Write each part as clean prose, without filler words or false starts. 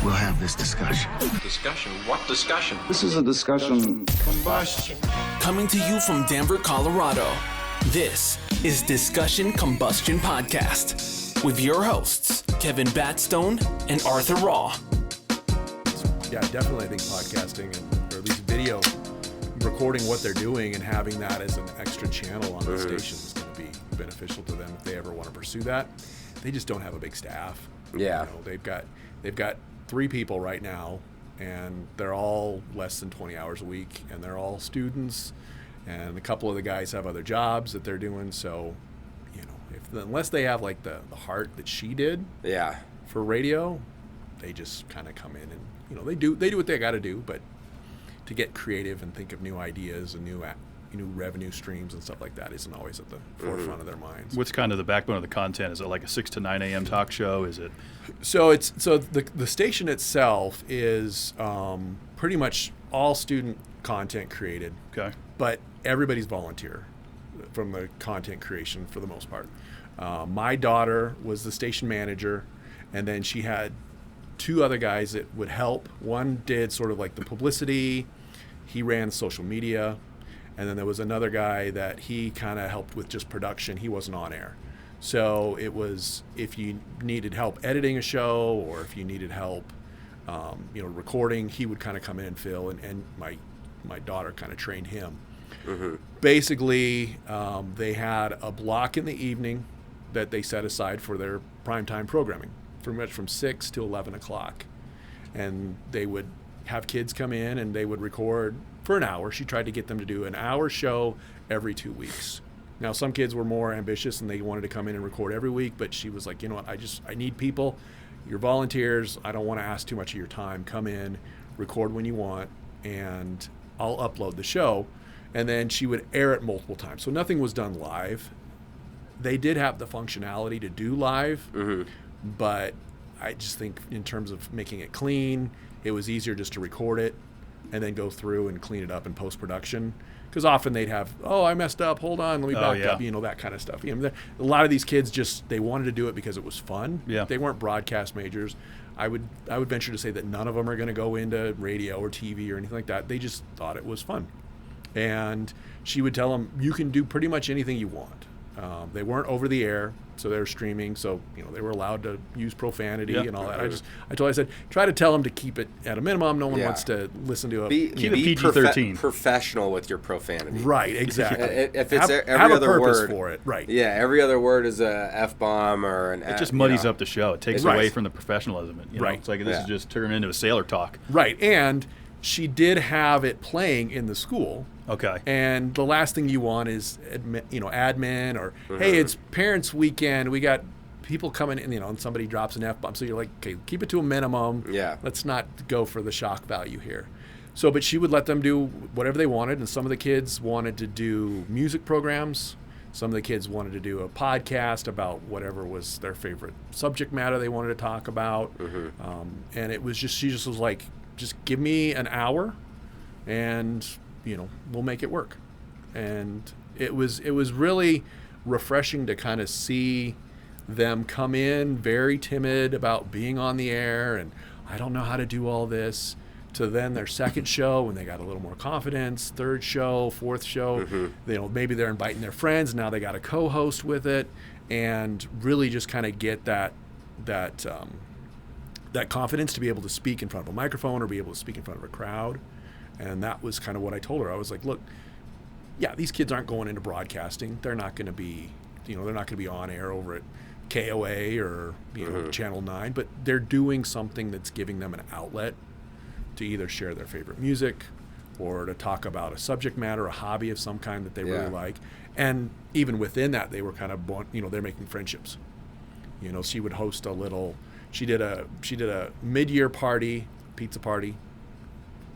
we'll have this discussion. Discussion? What discussion? This is a discussion. Combustion. Coming to you from Denver, Colorado, this is Discussion Combustion Podcast with your hosts, Kevin Batstone and Arthur Raw. Yeah, definitely I think podcasting, or at least video, recording what they're doing and having that as an extra channel on the station is going to be beneficial to them if they ever want to pursue that. They just don't have a big staff. Yeah. You know, they've got 3 people right now, and they're all less than 20 hours a week, and they're all students, and a couple of the guys have other jobs that they're doing. So, you know, unless they have like the heart that she did, for radio, they just kind of come in and, you know, they do what they got to do, but to get creative and think of new ideas and new revenue streams and stuff like that isn't always at the forefront of their minds. What's kind of the backbone of the content? Is it like a 6 to 9 a.m. talk show? Is it? So the station itself is pretty much all student content created. Okay. But everybody's volunteer from the content creation for the most part. My daughter was the station manager, and then she had 2 other guys that would help. One did sort of like the publicity. He ran social media. And then there was another guy that he kind of helped with just production. He wasn't on air. So it was, if you needed help editing a show or if you needed help, recording, he would kind of come in and fill. And my daughter kind of trained him. Mm-hmm. Basically, they had a block in the evening that they set aside for their primetime programming, pretty much from 6 to 11 o'clock. And they would have kids come in and they would record for an hour. She tried to get them to do an hour show every 2 weeks. Now, some kids were more ambitious and they wanted to come in and record every week, but she was like, you know what, I need people. You're volunteers. I don't want to ask too much of your time. Come in, record when you want, and I'll upload the show. And then she would air it multiple times. So nothing was done live. They did have the functionality to do live, but I just think in terms of making it clean, it was easier just to record it and then go through and clean it up in post-production. Because often they'd have, I messed up, hold on, let me back up, that kind of stuff. You know, a lot of these kids they wanted to do it because it was fun. Yeah. They weren't broadcast majors. I would venture to say that none of them are going to go into radio or TV or anything like that. They just thought it was fun. And she would tell them, you can do pretty much anything you want. They weren't over the air, so they were streaming, so they were allowed to use profanity and all that. I said, try to tell them to keep it at a minimum. No one wants to listen to keep it PG-13. Professional with your profanity. Right, exactly. If it's every have other a purpose word for it, right? Yeah, every other word is a F-bomb or an. It just muddies up the show. It takes Right. away from the professionalism. Right. It's like this is just turned into a sailor talk. Right, and she did have it playing in the school. Okay. And the last thing you want is, admin or, hey, it's parents' weekend. We got people coming in, and somebody drops an F-bomb. So you're like, okay, keep it to a minimum. Yeah. Let's not go for the shock value here. So, but she would let them do whatever they wanted. And some of the kids wanted to do music programs. Some of the kids wanted to do a podcast about whatever was their favorite subject matter they wanted to talk about. And it was she just was like, just give me an hour and we'll make it work. And it was really refreshing to kind of see them come in very timid about being on the air and I don't know how to do all this, to then their second show when they got a little more confidence, third show, fourth show, maybe they're inviting their friends, now they got a co-host with it, and really just kind of get that confidence to be able to speak in front of a microphone or be able to speak in front of a crowd. And that was kind of what I told her. I was like, look, these kids aren't going into broadcasting. They're not going to be, they're not going to be on air over at KOA or, Channel 9, but they're doing something that's giving them an outlet to either share their favorite music or to talk about a subject matter, a hobby of some kind that they really like. And even within that, they were kind of, they're making friendships. She would host she did a mid-year party, pizza party.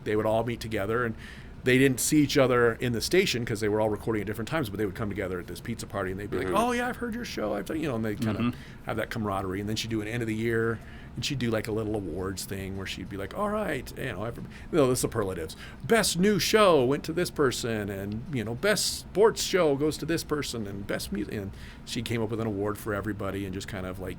They would all meet together, and they didn't see each other in the station because they were all recording at different times, but they would come together at this pizza party, and they'd be like, oh, yeah, I've heard your show. And they'd kind of have that camaraderie. And then she'd do an end of the year, and she'd do like a little awards thing where she'd be like, all right, the superlatives. Best new show went to this person, and, best sports show goes to this person, and best music. And she came up with an award for everybody and just kind of like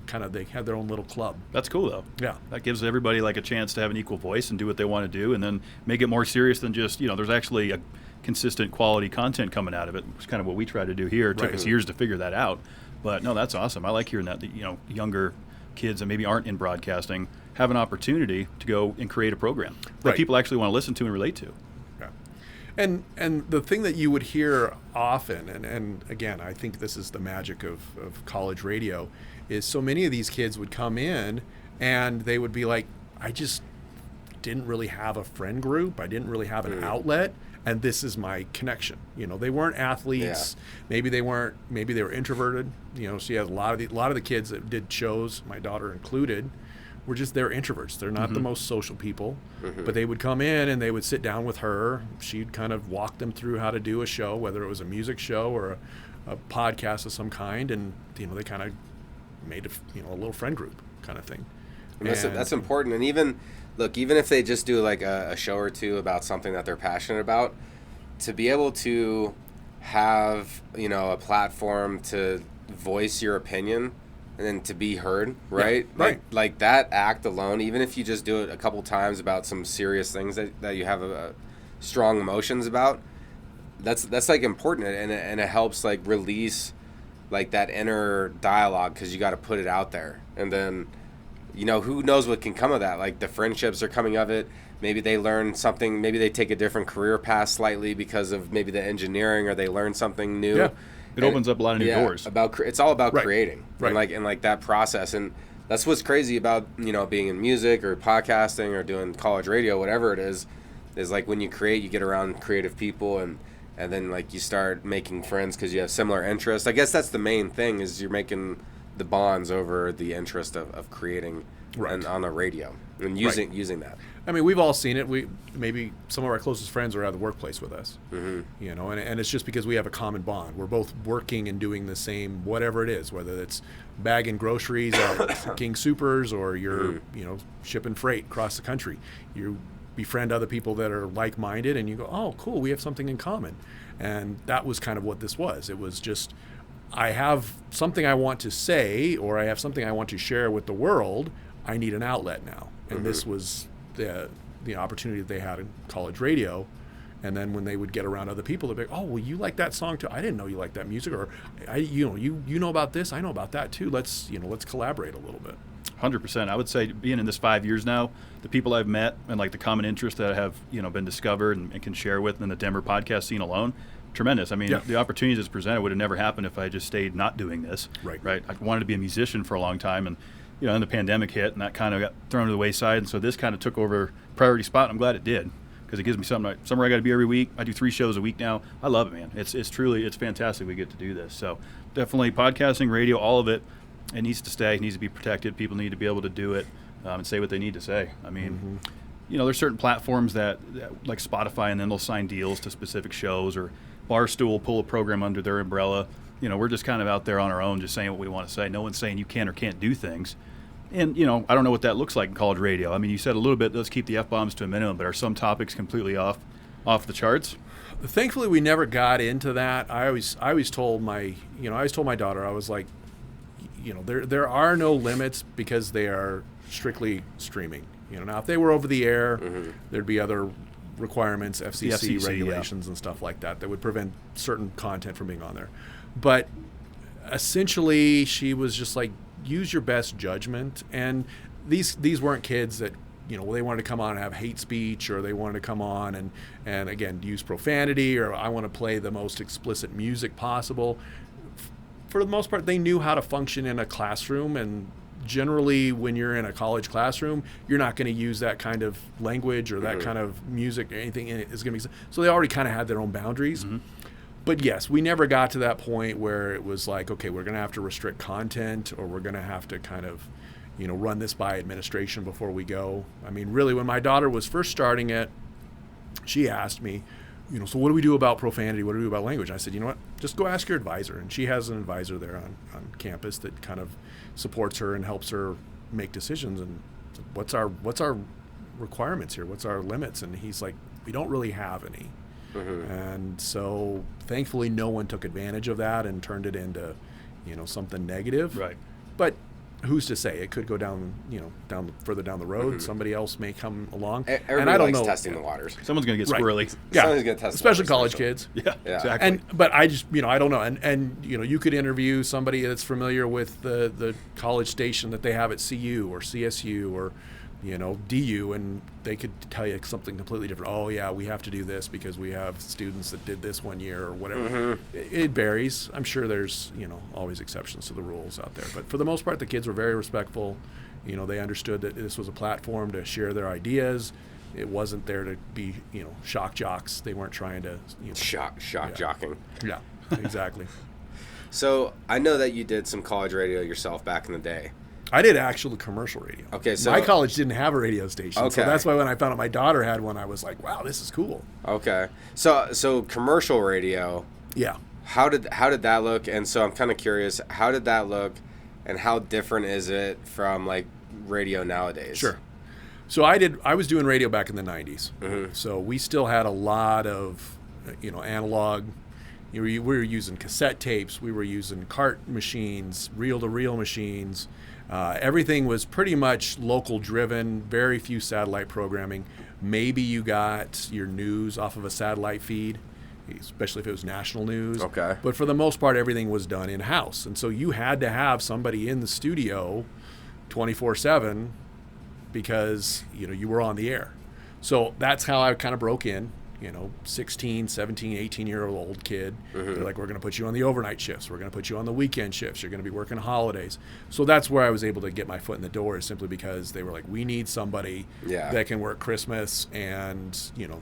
kind of they had their own little club. That's cool, though. Yeah. That gives everybody like a chance to have an equal voice and do what they want to do, and then make it more serious than just, there's actually a consistent quality content coming out of it, which is kind of what we try to do here. It took us years to figure that out. But no, that's awesome. I like hearing that, younger kids that maybe aren't in broadcasting have an opportunity to go and create a program that people actually want to listen to and relate to. Yeah. And the thing that you would hear often, and again, I think this is the magic of college radio, is so many of these kids would come in and they would be like, I just didn't really have a friend group. I didn't really have an outlet. And this is my connection. They weren't athletes. Yeah. Maybe they were introverted. She has a lot of the kids that did shows, my daughter included, they're introverts. They're not the most social people, but they would come in and they would sit down with her. She'd kind of walk them through how to do a show, whether it was a music show or a podcast of some kind. And, they kind of made a little friend group kind of thing. And that's important. And even if they just do like a show or two about something that they're passionate about, to be able to have, a platform to voice your opinion and then to be heard, right? Yeah, right. Like that act alone, even if you just do it a couple times about some serious things that you have strong emotions about, that's like important, and it helps like release like that inner dialogue, because you got to put it out there. And then who knows what can come of that? Like the friendships are coming of it. Maybe they learn something. Maybe they take a different career path slightly because of maybe the engineering, or they learn something new. Yeah. It opens up a lot of new doors. It's all about creating, right. and like that process. And that's what's crazy about being in music or podcasting or doing college radio, whatever it is like when you create, you get around creative people, and then like you start making friends because you have similar interests. I guess that's the main thing, is you're making the bonds over the interest of creating and on the radio and using that. I mean, we've all seen it. Maybe some of our closest friends are at the workplace with us, and it's just because we have a common bond. We're both working and doing the same, whatever it is, whether it's bagging groceries at King Supers or you're, shipping freight across the country. You befriend other people that are like-minded, and you go, oh, cool, we have something in common. And that was kind of what this was. It was just, I have something I want to say, or I have something I want to share with the world. I need an outlet now. And this was the opportunity that they had in college radio. And then when they would get around other people, they'd be like, oh, well, you like that song too. I didn't know you liked that music. Or you know about this. I know about that too. Let's collaborate a little bit. 100%. I would say, being in this 5 years now, the people I've met and like the common interests that have been discovered and can share with in the Denver podcast scene alone, tremendous. I mean, the opportunities that's presented would have never happened if I just stayed not doing this. Right. I wanted to be a musician for a long time, and then the pandemic hit, and that kind of got thrown to the wayside. And so this kind of took over priority spot. I'm glad it did, because it gives me somewhere I got to be every week. I do 3 shows a week now. I love it, man. It's fantastic we get to do this. So definitely podcasting, radio, all of it. It needs to stay. It needs to be protected. People need to be able to do it and say what they need to say. I mean, there's certain platforms that like Spotify, and then they'll sign deals to specific shows, or Barstool will pull a program under their umbrella. We're just kind of out there on our own, just saying what we want to say. No one's saying you can or can't do things. And, I don't know what that looks like in college radio. I mean, you said a little bit, let's keep the F-bombs to a minimum, but are some topics completely off the charts? Thankfully, we never got into that. I always told my daughter, I was like, there are no limits, because they are strictly streaming. Now if they were over the air, there'd be other requirements, FCC regulations and stuff like that would prevent certain content from being on there. But essentially, she was just like, use your best judgment. And these weren't kids that, they wanted to come on and have hate speech, or they wanted to come on and again, use profanity, or I want to play the most explicit music possible. For the most part, they knew how to function in a classroom, and generally when you're in a college classroom, you're not going to use that kind of language or that kind of music or anything in it is going to be, so they already kind of had their own boundaries. But yes, we never got to that point where it was like, okay, we're going to have to restrict content, or we're going to have to kind of, run this by administration before we go. I mean, really, when my daughter was first starting it, she asked me, so what do we do about profanity? What do we do about language? And I said, you know what, just go ask your advisor. And she has an advisor there on campus that kind of supports her and helps her make decisions. And what's our requirements here? What's our limits? And he's like, we don't really have any. And so thankfully no one took advantage of that and turned it into, something negative. Right. But who's to say? It could go down, further down the road. Somebody else may come along. Everybody and I don't likes know. testing the waters. Someone's going to get Right. squirrely. Yeah, Someone's gonna test the especially waters, college especially. kids. Yeah, Yeah. exactly. But I just, I don't know. And you could interview somebody that's familiar with the college station that they have at CU or CSU or, DU, and they could tell you something completely different. Oh, yeah, we have to do this because we have students that did this one year or whatever. It varies. I'm sure there's, always exceptions to the rules out there. But for the most part, the kids were very respectful. They understood that this was a platform to share their ideas. It wasn't there to be, shock jocks. They weren't trying to, Shock jocking. Yeah, exactly. So I know that you did some college radio yourself back in the day. I did actual commercial radio. Okay, so my college didn't have a radio station, so Okay. that's why when I found out my daughter had one, I was like, "Wow, this is cool." Okay, so commercial radio. Yeah. How did that look? And so I'm kind of curious, how did that look, and how different is it from like radio nowadays? Sure. So I was doing radio back in the 90s. So we still had a lot of, analog. We were using cassette tapes. We were using cart machines, reel-to-reel machines. Everything was pretty much local driven, very few satellite programming. Maybe you got your news off of a satellite feed, especially if it was national news. Okay. But for the most part, everything was done in-house. And so you had to have somebody in the studio 24/7 because, you were on the air. So that's how I kind of broke in. 16, 17, 18-year-old kid. They're like, we're going to put you on the overnight shifts. We're going to put you on the weekend shifts. You're going to be working holidays. So that's where I was able to get my foot in the door, is simply because they were like, we need somebody that can work Christmas, and,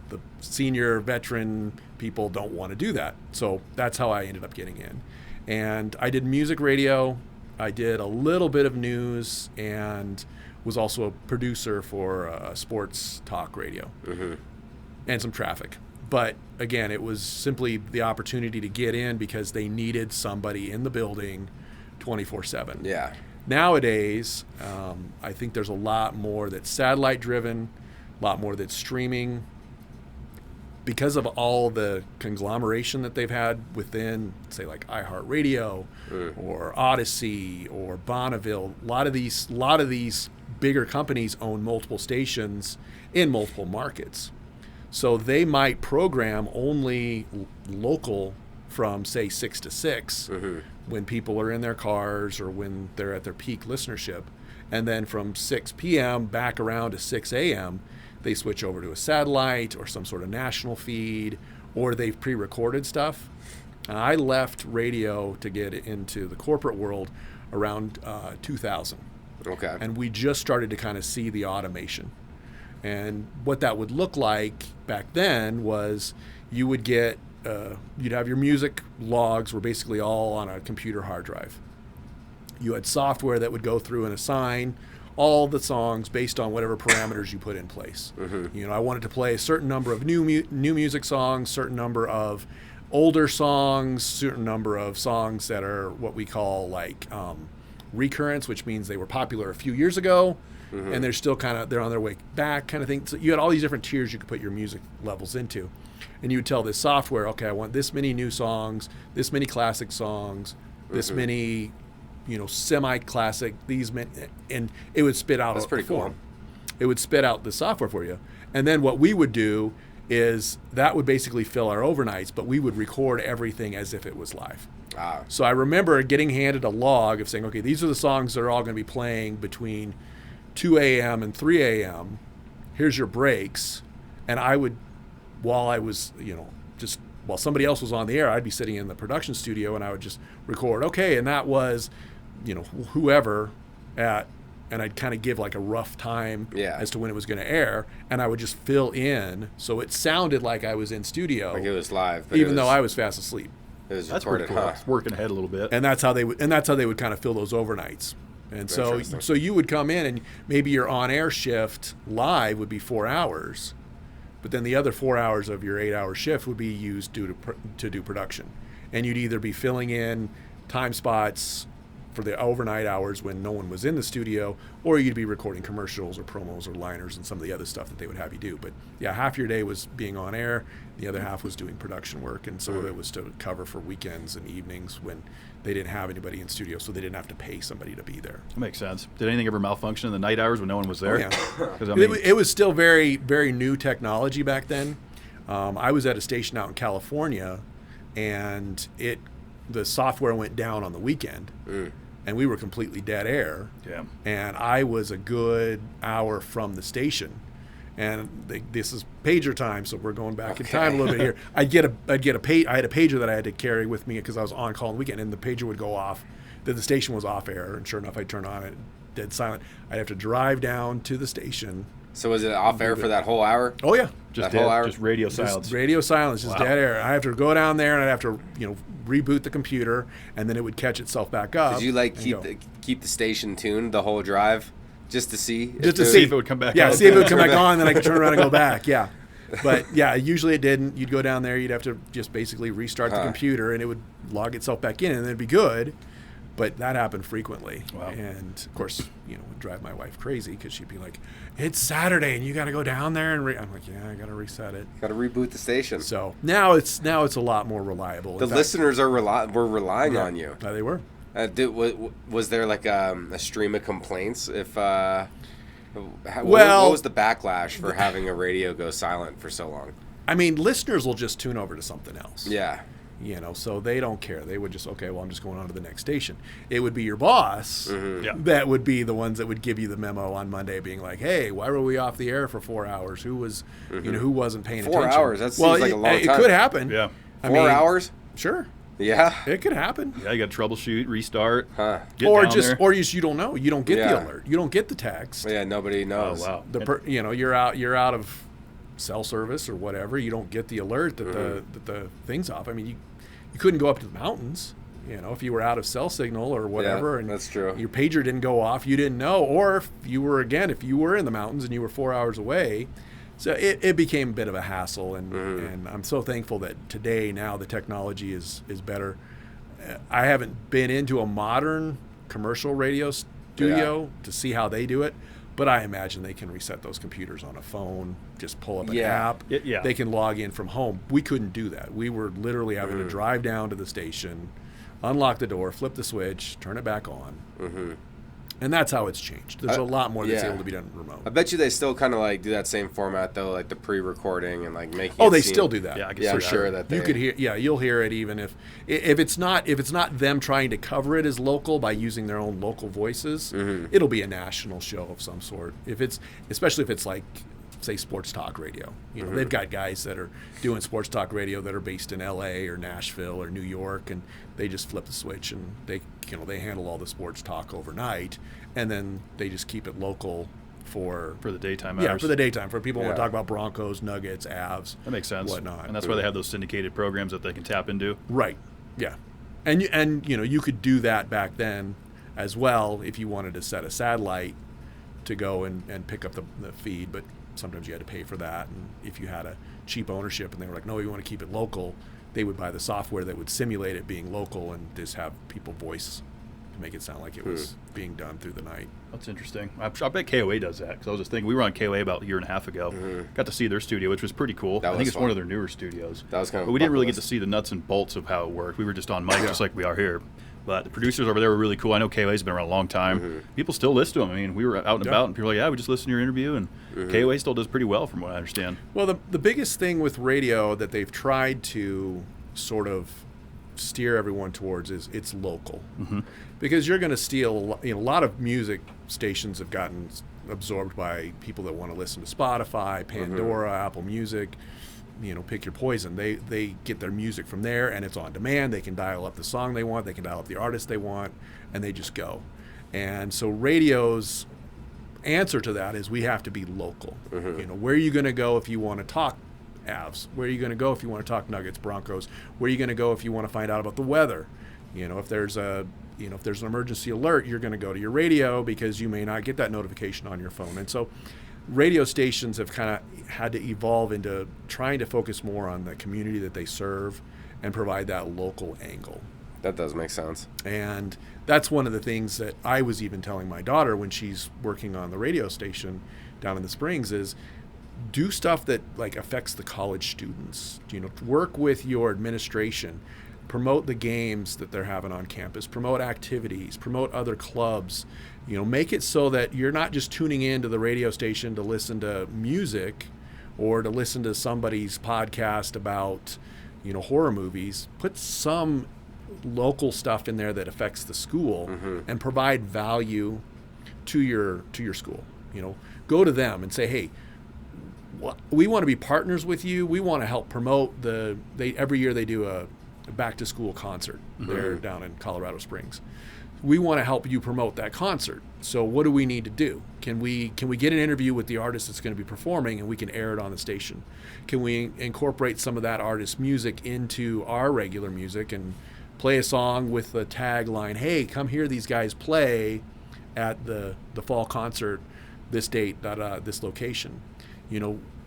the senior veteran people don't want to do that. So that's how I ended up getting in. And I did music radio. I did a little bit of news and was also a producer for sports talk radio. And some traffic. But again, it was simply the opportunity to get in because they needed somebody in the building 24/7. Yeah. Nowadays, I think there's a lot more that's satellite driven, a lot more that's streaming. Because of all the conglomeration that they've had within, say, like iHeartRadio or Odyssey or Bonneville, a lot of these bigger companies own multiple stations in multiple markets. So they might program only local from, say, 6 to 6 when people are in their cars or when they're at their peak listenership. And then from 6 p.m. back around to 6 a.m., they switch over to a satellite or some sort of national feed, or they've pre-recorded stuff. I left radio to get into the corporate world around 2000. Okay. And we just started to kind of see the automation. And what that would look like back then was you would get, you'd have your music logs were basically all on a computer hard drive. You had software that would go through and assign all the songs based on whatever parameters you put in place. I wanted to play a certain number of new music songs, certain number of older songs, certain number of songs that are what we call like recurrence, which means they were popular a few years ago. And they're still they're on their way back kind of thing. So you had all these different tiers you could put your music levels into. And you would tell this software, okay, I want this many new songs, this many classic songs, this many, semi-classic, these many, and it would spit out. That's pretty cool. It would spit out the software for you. And then what we would do is that would basically fill our overnights, but we would record everything as if it was live. So I remember getting handed a log of saying, okay, these are the songs that are all going to be playing between 2 a.m. and 3 a.m. Here's your breaks. And I would, while I was, while somebody else was on the air, I'd be sitting in the production studio and I would just record, okay, and that was, whoever and I'd kind of give like a rough time as to when it was going to air, and I would just fill in so it sounded like I was in studio. Like it was live. Even though I was fast asleep. It was That's recorded, pretty cool. huh? It's working ahead a little bit. And that's how they would kind of fill those overnights. And so you would come in and maybe your on-air shift live would be 4 hours, but then the other 4 hours of your 8-hour shift would be used to do production. And you'd either be filling in time spots, for the overnight hours when no one was in the studio, or you'd be recording commercials or promos or liners and some of the other stuff that they would have you do. But yeah, half your day was being on air, the other half was doing production work, and some of it was to cover for weekends and evenings when they didn't have anybody in studio, so they didn't have to pay somebody to be there. That makes sense. Did anything ever malfunction in the night hours when no one was there? Oh, yeah. 'Cause, I mean, It was still very, very new technology back then. I was at a station out in California, and the software went down on the weekend, and we were completely dead air. Yeah. And I was a good hour from the station, and this is pager time, so we're going back in time a little bit here. I had a pager that I had to carry with me because I was on call on the weekend, and the pager would go off. The station was off air, and sure enough, I'd turn on it, dead silent. I'd have to drive down to the station. So was it off air for that whole hour? Oh yeah, just that whole hour? just radio silence. just radio silence, just Wow. dead air. I have to go down there, and I'd have to reboot the computer, and then it would catch itself back up. Did you like and keep the station tuned the whole drive, just to see? see if it would come back Yeah, on. see if it would come back on, then I could turn around and go back. Yeah, but yeah, usually it didn't. You'd go down there, you'd have to just basically restart the computer, and it would log itself back in, and then it'd be good. But that happened frequently. Wow. And of course, would drive my wife crazy because she'd be like, "It's Saturday and you got to go down there and I'm like, "Yeah, I got to reset it." Got to reboot the station. So now it's a lot more reliable. The In fact, listeners were relying on you. They were. Was there like a stream of complaints? What Well- was the backlash for having a radio go silent for so long? I mean, listeners will just tune over to something else. Yeah. So they don't care. They would just, okay, well, I'm just going on to the next station. It would be your boss Yeah. that would be the ones that would give you the memo on Monday being like, hey, why were we off the air for 4 hours? Who was, who wasn't paying 4 attention? hours? That seems like a long It time. could happen. Yeah. 4 hours? Sure. Yeah. It could happen. Yeah, you got to troubleshoot, restart. Huh. Get Or down just, there. or you don't know. You don't get Yeah. the alert. You don't get the text. Yeah, nobody knows. Oh, wow. You're out of cell service or whatever. You don't get the alert that the thing's off. I mean, you couldn't go up to the mountains, if you were out of cell signal or whatever. Yeah, and that's true. Your pager didn't go off. You didn't know. Or if you were in the mountains and you were 4 hours away. So it became a bit of a hassle. And I'm so thankful that today now the technology is better. I haven't been into a modern commercial radio studio to see how they do it. But I imagine they can reset those computers on a phone, just pull up an app. Yeah. They can log in from home. We couldn't do that. We were literally having to drive down to the station, unlock the door, flip the switch, turn it back on. And that's how it's changed. There's a lot more that's able to be done remote. I bet you they still kind of like do that same format though, like the pre-recording and like making. Oh, it they seem- still do that. Yeah, I can Yeah, see I'm that. sure that You could hear, you'll hear it even if it's not them trying to cover it as local by using their own local voices. It'll be a national show of some sort. Especially if it's like, say, sports talk radio. They've got guys that are doing sports talk radio that are based in L.A. or Nashville or New York, and they just flip the switch and they handle all the sports talk overnight, and then they just keep it local for For the daytime hours. Yeah, for the daytime, for people who want to Yeah. talk about Broncos, Nuggets, Avs. That makes sense. Whatnot. And that's why they have those syndicated programs that they can tap into. Right. Yeah. And you could do that back then as well if you wanted to set a satellite to go and pick up the feed, but sometimes you had to pay for that. And if you had a cheap ownership and they were like, no, we want to keep it local, they would buy the software that would simulate it being local and just have people voice to make it sound like it was being done through the night. That's interesting. I bet KOA does that, because I was just thinking, we were on KOA about a year and a half ago. Got to see their studio, which was pretty cool. That I think was it's fun. one of their newer studios. That was kind of But we didn't really bucket get to see the nuts and bolts of how it worked. We were just on mic, just like we are here. But the producers over there were really cool. I know KOA's been around a long time. People still listen to them. I mean, we were out and about, and people were like, yeah, we just listened to your interview. And KOA still does pretty well, from what I understand. Well, the biggest thing with radio that they've tried to sort of steer everyone towards is it's local. Because you're going to steal, a lot of music stations have gotten absorbed by people that want to listen to Spotify, Pandora, Apple Music, pick your poison. They get their music from there, and it's on demand. They can dial up the song they want, they can dial up the artist they want, and they just go. And so radio's answer to that is we have to be local. Where are you going to go if you want to talk Avs? Where are you going to go if you want to talk Nuggets, Broncos? Where are you going to go if you want to find out about the weather? If there's an emergency alert, you're going to go to your radio because you may not get that notification on your phone. And so radio stations have kind of had to evolve into trying to focus more on the community that they serve and provide that local angle. That does make sense. And that's one of the things that I was even telling my daughter when she's working on the radio station down in the Springs is do stuff that like affects the college students. Work with your administration, promote the games that they're having on campus, promote activities, promote other clubs. Make it so that you're not just tuning into the radio station to listen to music or to listen to somebody's podcast about, horror movies. Put some local stuff in there that affects the school and provide value to your school. Go to them and say, hey, we want to be partners with you. We want to help promote every year they do a back to school concert there down in Colorado Springs. We want to help you promote that concert. So what do we need to do? Can we get an interview with the artist that's going to be performing and we can air it on the station? Can we incorporate some of that artist's music into our regular music and play a song with the tagline, hey, come hear these guys play at the fall concert this date at this location?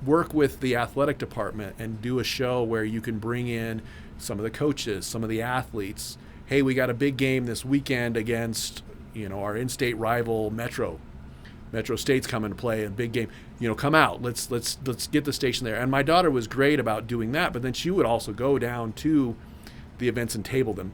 Work with the athletic department and do a show where you can bring in some of the coaches, some of the athletes. Hey, we got a big game this weekend against, our in-state rival Metro. Metro State's coming to play a big game. Come out. Let's get the station there. And my daughter was great about doing that, but then she would also go down to the events and table them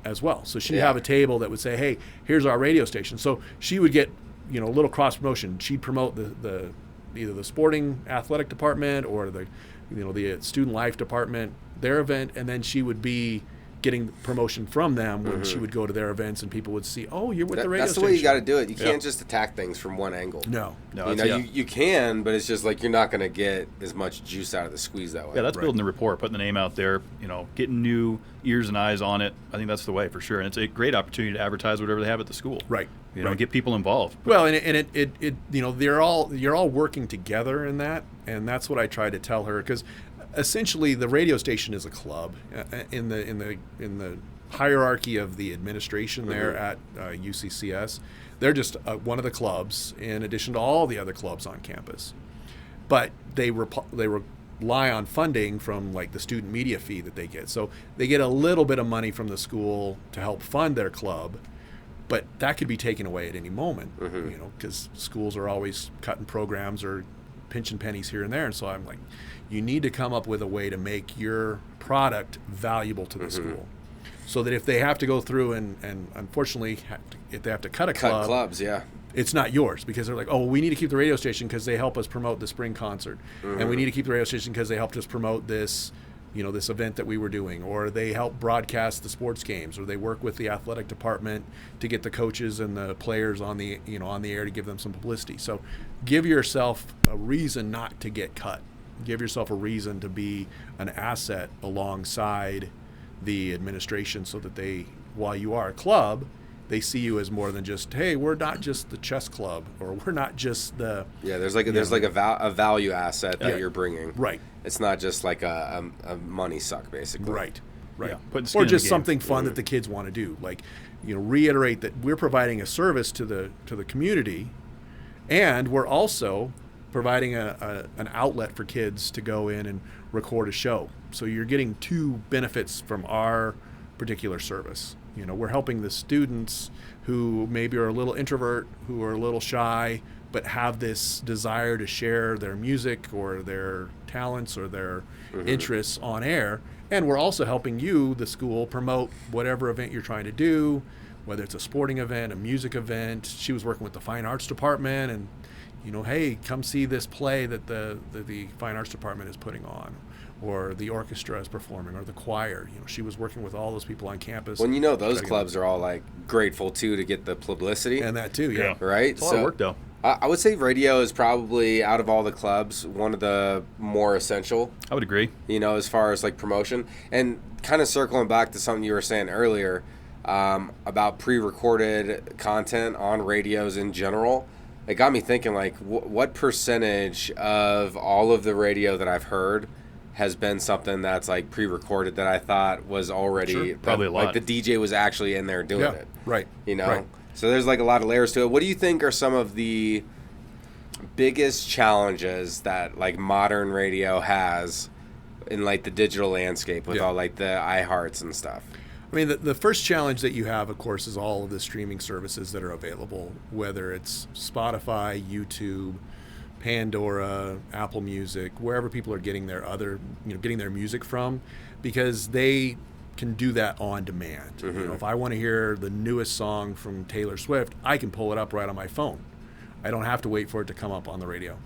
as well. So she'd have a table that would say, hey, here's our radio station. So she would get, a little cross promotion. She'd promote the either the sporting athletic department or the student life department, their event, and then she would be getting promotion from them when she would go to their events and people would see, oh, you're with the radio station. That's the way you got to do it. You can't just attack things from one angle. No. You can, but it's just like you're not going to get as much juice out of the squeeze that way. Yeah, that's building the rapport, putting the name out there, getting new ears and eyes on it. I think that's the way for sure. And it's a great opportunity to advertise whatever they have at the school. Right. Get people involved. Well, and it you're all working together in that, and that's what I try to tell her, because essentially the radio station is a club in the hierarchy of the administration there at UCCS. They're just one of the clubs in addition to all the other clubs on campus, but they rely on funding from like the student media fee that they get. So they get a little bit of money from the school to help fund their club, but that could be taken away at any moment, because schools are always cutting programs or pinching pennies here and there. And so I'm like, you need to come up with a way to make your product valuable to the school, so that if they have to go through and unfortunately if they have to cut clubs, it's not yours, because they're like, oh, we need to keep the radio station because they help us promote the spring concert, and we need to keep the radio station because they helped us promote this this event that we were doing, or they help broadcast the sports games, or they work with the athletic department to get the coaches and the players on the on the air to give them some publicity. So give yourself a reason not to get cut. Give yourself a reason to be an asset alongside the administration, so that while you are a club, they see you as more than just, hey, we're not just the chess club, or we're not just the there's a value asset that you're bringing. Right. It's not just like a money suck, basically. Right. Yeah, or just something fun that the kids want to do. Like, reiterate that we're providing a service to the community, and we're also providing an outlet for kids to go in and record a show. So you're getting two benefits from our particular service. We're helping the students who maybe are a little introvert, who are a little shy, but have this desire to share their music or their talents or their interests on air. And we're also helping you, the school, promote whatever event you're trying to do, whether it's a sporting event, a music event. She was working with the fine arts department, and hey, come see this play that the fine arts department is putting on, or the orchestra is performing, or the choir. She was working with all those people on campus. Well, those clubs are all like grateful too to get the publicity. And that too, yeah. Right? It's a lot of work though. I would say radio is probably, out of all the clubs, one of the more essential. I would agree. As far as like promotion. And kind of circling back to something you were saying earlier about pre-recorded content on radios in general, it got me thinking, like, what percentage of all of the radio that I've heard has been something that's like pre-recorded that I thought was already probably a lot. Like the DJ was actually in there doing it. Right. Right. So there's like a lot of layers to it. What do you think are some of the biggest challenges that like modern radio has in like the digital landscape with all like the iHearts and stuff? I mean, the first challenge that you have, of course, is all of the streaming services that are available, whether it's Spotify, YouTube, Pandora, Apple Music, wherever people are getting their getting their music from, because they can do that on demand. Mm-hmm. You know, if I want to hear the newest song from Taylor Swift, I can pull it up right on my phone. I don't have to wait for it to come up on the radio.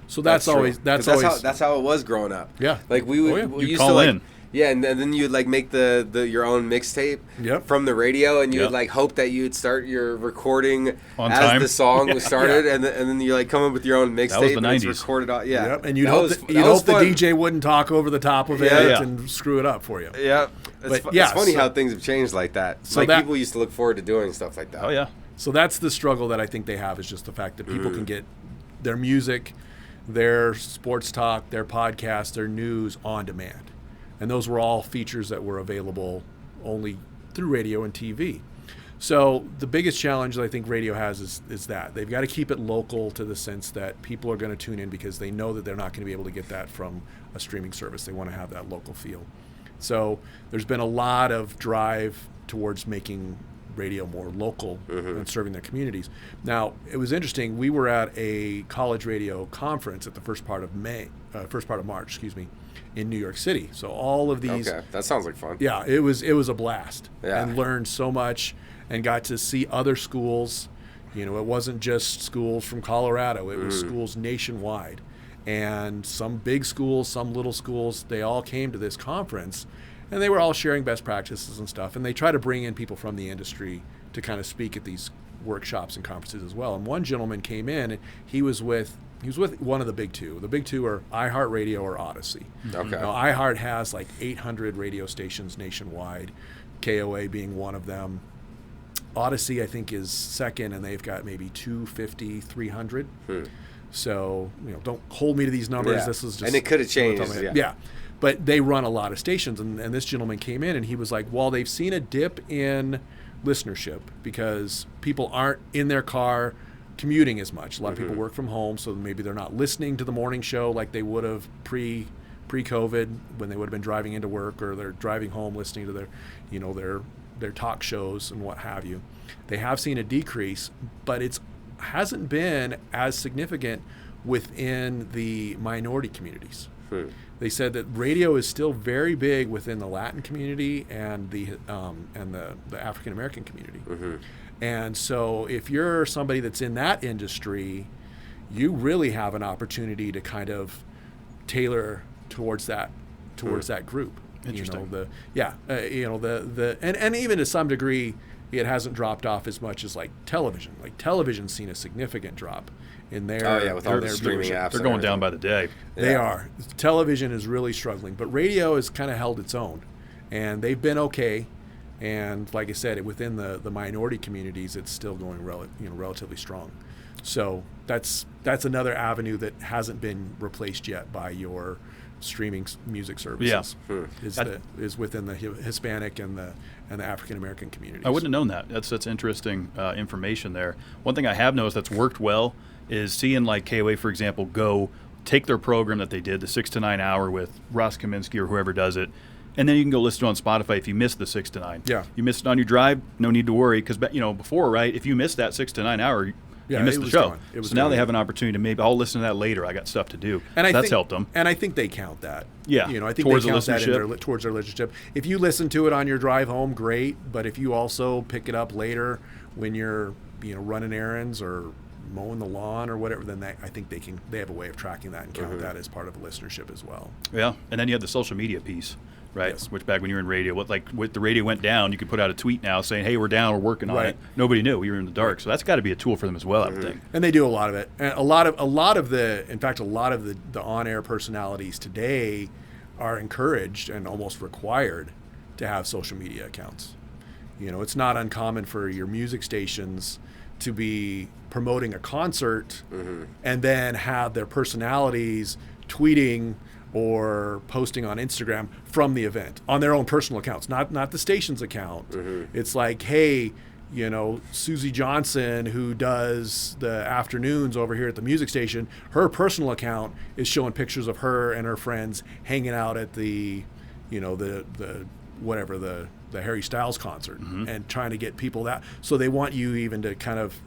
So that's true. always 'Cause that's how it was growing up. Yeah. Like we would we You'd used call to like in. yeah, and then you'd like make the your own mixtape Yep. from the radio, and you Yep. would like hope that you'd start your recording On as time. the song was started, Yeah. and then you like come up with your own mixtape. That was the and it's 90s. recorded all, yeah. Yep. And you'd That hope, was- that, that you'd was hope the fun. DJ wouldn't talk over the top of it Yeah. and screw it up for you. Yeah, it's, But, yeah, it's funny so- how things have changed like that. So Like that- people used to look forward to doing stuff like that. Oh yeah. So that's the struggle that I think they have, is just the fact that people Mm. can get their music, their sports talk, their podcast, their news on demand. And those were all features that were available only through radio and TV. So the biggest challenge that I think radio has is that they've got to keep it local, to the sense that people are going to tune in because they know that they're not going to be able to get that from a streaming service. They want to have that local feel. So there's been a lot of drive towards making radio more local and serving their communities. Now, it was interesting. We were at a college radio conference at the first part of March, excuse me, in New York City. So all of these, Okay, that sounds like fun. yeah, it was a blast, Yeah. and learned so much, and got to see other schools. You know, it wasn't just schools from Colorado; it was schools nationwide, and some big schools, some little schools. They all came to this conference, and they were all sharing best practices and stuff. And they try to bring in people from the industry to kind of speak at these workshops and conferences as well. And one gentleman came in, and he was with one of the big two. The big two are iHeartRadio or Odyssey. Okay. Now, iHeart has like 800 radio stations nationwide, KOA being one of them. Odyssey, I think, is second, and they've got maybe 250, 300. So, don't hold me to these numbers. Yeah. This is just... And it could have changed, Yeah. yeah. But they run a lot of stations, and this gentleman came in, and he was like, well, they've seen a dip in listenership because people aren't in their car commuting as much. A lot of people work from home, so maybe they're not listening to the morning show like they would have pre-COVID, when they would have been driving into work, or they're driving home listening to their talk shows and what have you. They have seen a decrease, but it hasn't been as significant within the minority communities. They said that radio is still very big within the Latin community and the African American community. And so if you're somebody that's in that industry, you really have an opportunity to kind of tailor towards that group. Interesting. And even to some degree, it hasn't dropped off as much as like television. Like television's seen a significant drop in their Oh yeah, with all in the their streaming viewership. apps. They're and going down everything. by the day. They Yeah. are. Television is really struggling, but radio has kind of held its own, and they've been okay. And like I said, within the minority communities, it's still going relatively strong. So that's another avenue that hasn't been replaced yet by your streaming music services. Is within the Hispanic and the African American communities. I wouldn't have known that. That's interesting information there. One thing I have noticed that's worked well is seeing like KOA, for example, go take their program that they did, the 6 to 9 hour with Ross Kaminsky or whoever does it, and then you can go listen to it on Spotify if you missed the 6 to 9. Yeah. You missed it on your drive, no need to worry, because before, right, if you missed that 6 to 9 hour, Yeah, you missed it the was show. gone. It was So now gone. they have an opportunity to maybe I'll listen to that later. I got stuff to do. And I That's think, helped them. And I think they count that. Yeah, I think towards they the count that in listenership. towards their listenership. If you listen to it on your drive home, great. But if you also pick it up later when you're running errands or mowing the lawn or whatever, then I think they have a way of tracking that and count that as part of the listenership as well. Yeah, and then you have the social media piece, right? Yes. Which back when you were in radio, with the radio went down, you could put out a tweet now saying, "Hey, we're down, we're working on Right. it." Nobody knew, we were in the dark, so that's got to be a tool for them as well, I would think. And they do a lot of it. And a lot of the on-air personalities today are encouraged and almost required to have social media accounts. It's not uncommon for your music stations to be promoting a concert and then have their personalities tweeting or posting on Instagram from the event on their own personal accounts, not the station's account. It's like, hey, Susie Johnson, who does the afternoons over here at the music station, her personal account is showing pictures of her and her friends hanging out at the the Harry Styles concert and trying to get people that. So they want you even to kind of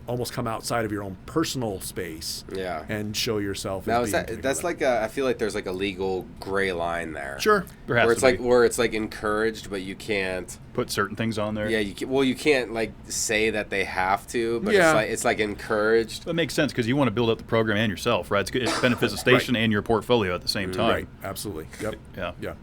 almost come outside of your own personal space and show yourself. Now that's like I feel like there's like a legal gray line there. Sure. There has to be. Where it's like encouraged, but you can't put certain things on there. Yeah, you can't like say that they have to, but it's like encouraged. That makes sense because you want to build up the program and yourself, right? It benefits the station and your portfolio at the same time. Right. Absolutely. Yep. Yeah.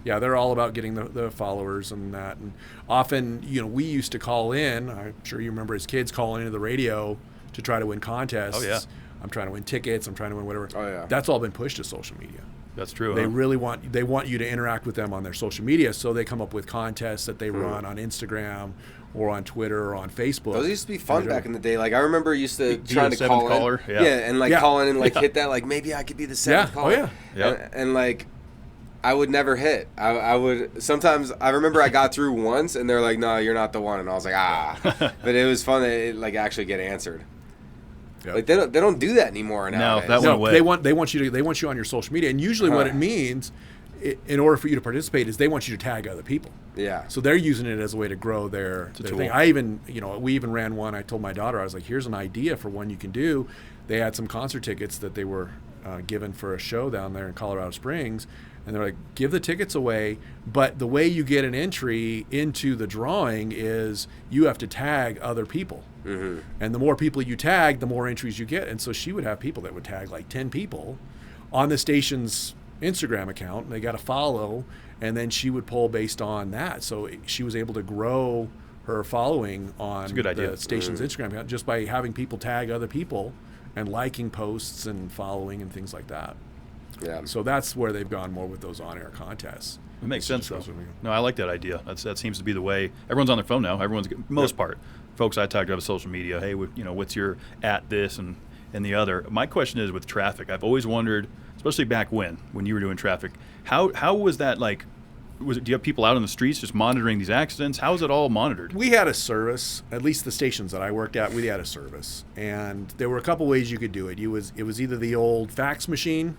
Yeah, they're all about getting the followers and that. And often, we used to call in. I'm sure you remember as kids calling into the radio to try to win contests. Oh, yeah. I'm trying to win tickets. I'm trying to win whatever. Oh, yeah. That's all been pushed to social media. That's true. They really want you to interact with them on their social media, so they come up with contests that they run on Instagram or on Twitter or on Facebook. Those used to be fun back in the day. Like I remember used to trying to call caller. in. And like calling in, like hit that, like maybe I could be the seventh caller. And like I would never hit. I would sometimes. I remember I got through once, and they're like, "No, you're not the one," and I was like, But it was fun to like actually get answered. Yep. Like they don't do that anymore nowadays. No, that went away. They want you on your social media, and usually what it means, in order for you to participate, is they want you to tag other people. Yeah. So they're using it as a way to grow their thing. I even, we even ran one. I told my daughter, I was like, "Here's an idea for one you can do." They had some concert tickets that they were given for a show down there in Colorado Springs. And they're like, give the tickets away, but the way you get an entry into the drawing is you have to tag other people. Mm-hmm. And the more people you tag, the more entries you get. And so she would have people that would tag like 10 people on the station's Instagram account, and they got to follow, and then she would poll based on that. So she was able to grow her following on the station's Instagram account just by having people tag other people and liking posts and following and things like that. Yeah. So that's where they've gone more with those on-air contests. It makes sense, though. No, I like that idea. That seems to be the way. Everyone's on their phone now. Most part. Folks I talk to have social media. Hey, what's your at this and the other? My question is with traffic. I've always wondered, especially back when you were doing traffic, how was that like? Do you have people out on the streets just monitoring these accidents? How is it all monitored? We had a service, at least the stations that I worked at, we had a service. And there were a couple ways you could do it. It was either the old fax machine,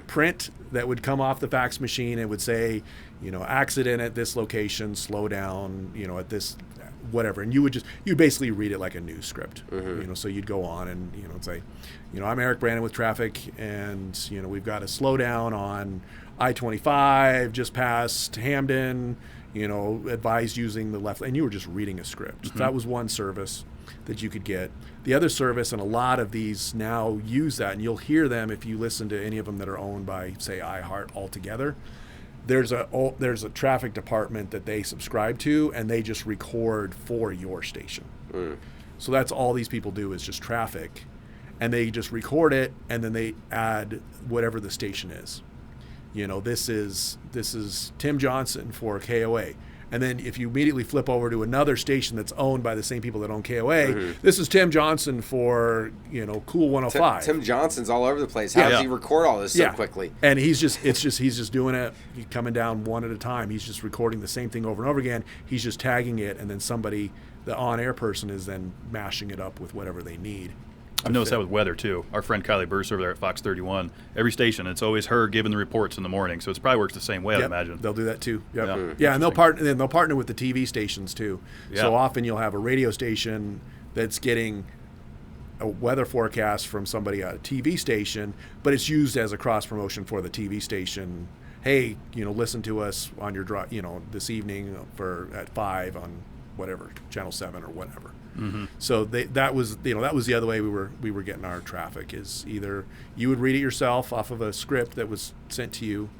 print that would come off the fax machine. It would say, accident at this location, slow down, at this, whatever. And you'd basically read it like a news script. So you'd go on and, say, I'm Erik Branine with traffic, and, we've got a slowdown on I-25 just past Hamden, advised using the left, and you were just reading a script. So that was one service that you could get. The other service, and a lot of these now use that, and you'll hear them if you listen to any of them that are owned by, say, iHeart altogether. There's a traffic department that they subscribe to, and they just record for your station. So that's all these people do is just traffic, and they just record it, and then they add whatever the station is. This is Tim Johnson for KOA. And then if you immediately flip over to another station that's owned by the same people that own KOA, this is Tim Johnson for, Cool 105. Tim Johnson's all over the place. How does he record all this so quickly? And he's just doing it, coming down one at a time. He's just recording the same thing over and over again. He's just tagging it, and then the on-air person is then mashing it up with whatever they need. I've noticed that with weather, too. Our friend Kylie Burse over there at Fox 31, every station, it's always her giving the reports in the morning. So it probably works the same way, I'd imagine. They'll do that, too. Yep. Yeah, and they'll partner with the TV stations, too. Yeah. So often you'll have a radio station that's getting a weather forecast from somebody at a TV station, but it's used as a cross-promotion for the TV station. Hey, listen to us on your drive, this evening at 5 on whatever, Channel 7 or whatever. So that was the other way we were getting our traffic, is either you would read it yourself off of a script that was sent to you,